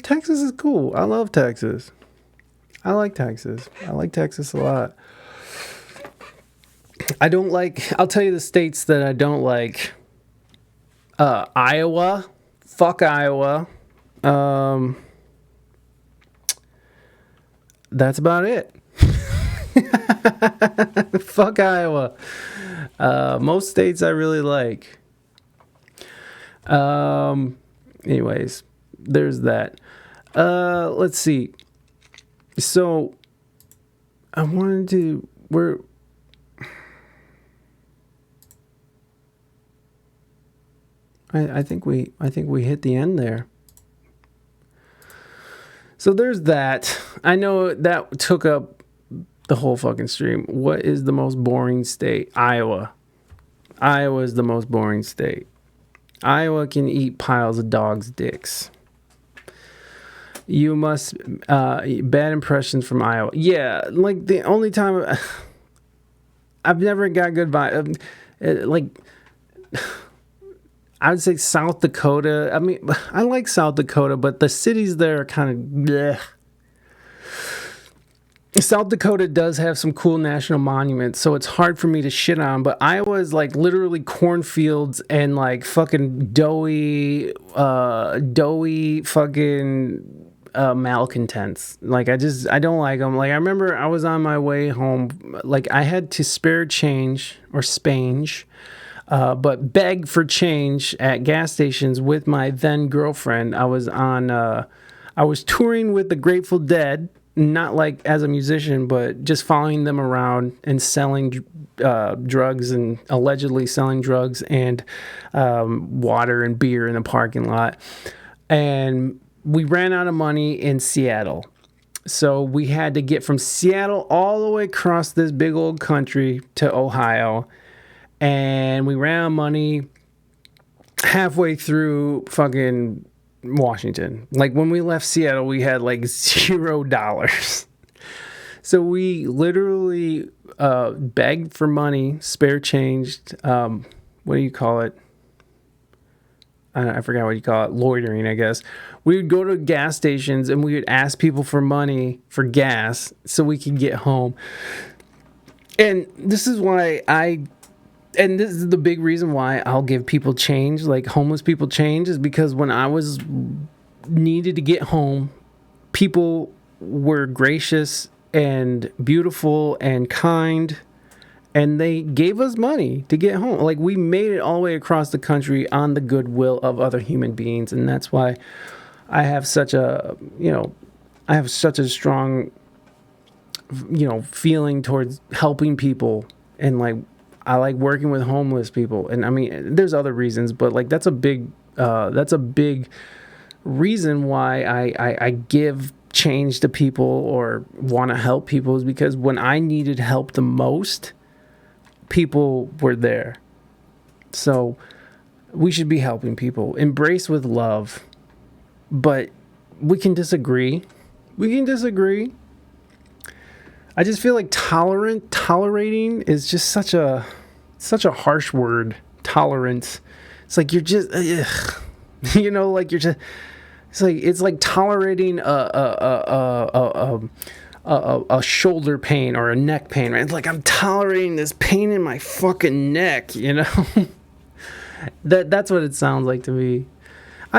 Texas is cool. I love Texas. I like Texas. I like Texas a lot. I'll tell you the states that I don't like. Iowa. Fuck Iowa. That's about it. Fuck Iowa. Most states I really like. Anyways, there's that. Let's see. So I wanted to I think we hit the end there. So there's that. I know that took up the whole fucking stream. What is the most boring state? Iowa. Iowa is the most boring state. Iowa can eat piles of dogs' dicks. You must bad impressions from Iowa. Yeah, like the only time I've never got good vibe. Like I would say South Dakota. I mean, I like South Dakota, but the cities there are kind of bleh. South Dakota does have some cool national monuments, so it's hard for me to shit on, but Iowa is like literally cornfields and like fucking doughy fucking malcontents. Like I don't like them. Like I remember I was on my way home, like I had to spare change or spange, but beg for change at gas stations with my then girlfriend. I was touring with the Grateful Dead. Not like as a musician, but just following them around and selling drugs and allegedly selling drugs and water and beer in the parking lot. And we ran out of money in Seattle. So we had to get from Seattle all the way across this big old country to Ohio. And we ran out of money halfway through fucking Washington. Like when we left Seattle, we had like $0. So we literally begged for money, spare change. What do you call it? I forgot what you call it. Loitering, I guess. We would go to gas stations and we would ask people for money for gas so we could get home. And this is why and this is the big reason why I'll give people change, like homeless people change, is because when I was needed to get home, people were gracious and beautiful and kind, and they gave us money to get home. Like we made it all the way across the country on the goodwill of other human beings, and that's why I have such a strong, feeling towards helping people and like. I like working with homeless people, and I mean, there's other reasons, but like that's a big reason why I give change to people or want to help people is because when I needed help the most, people were there. So we should be helping people, embrace with love, but we can disagree. I just feel like tolerating is just such a harsh word. Tolerance. It's like you're just, like you're just. It's like tolerating a shoulder pain or a neck pain, right? It's like I'm tolerating this pain in my fucking neck, That's what it sounds like to me.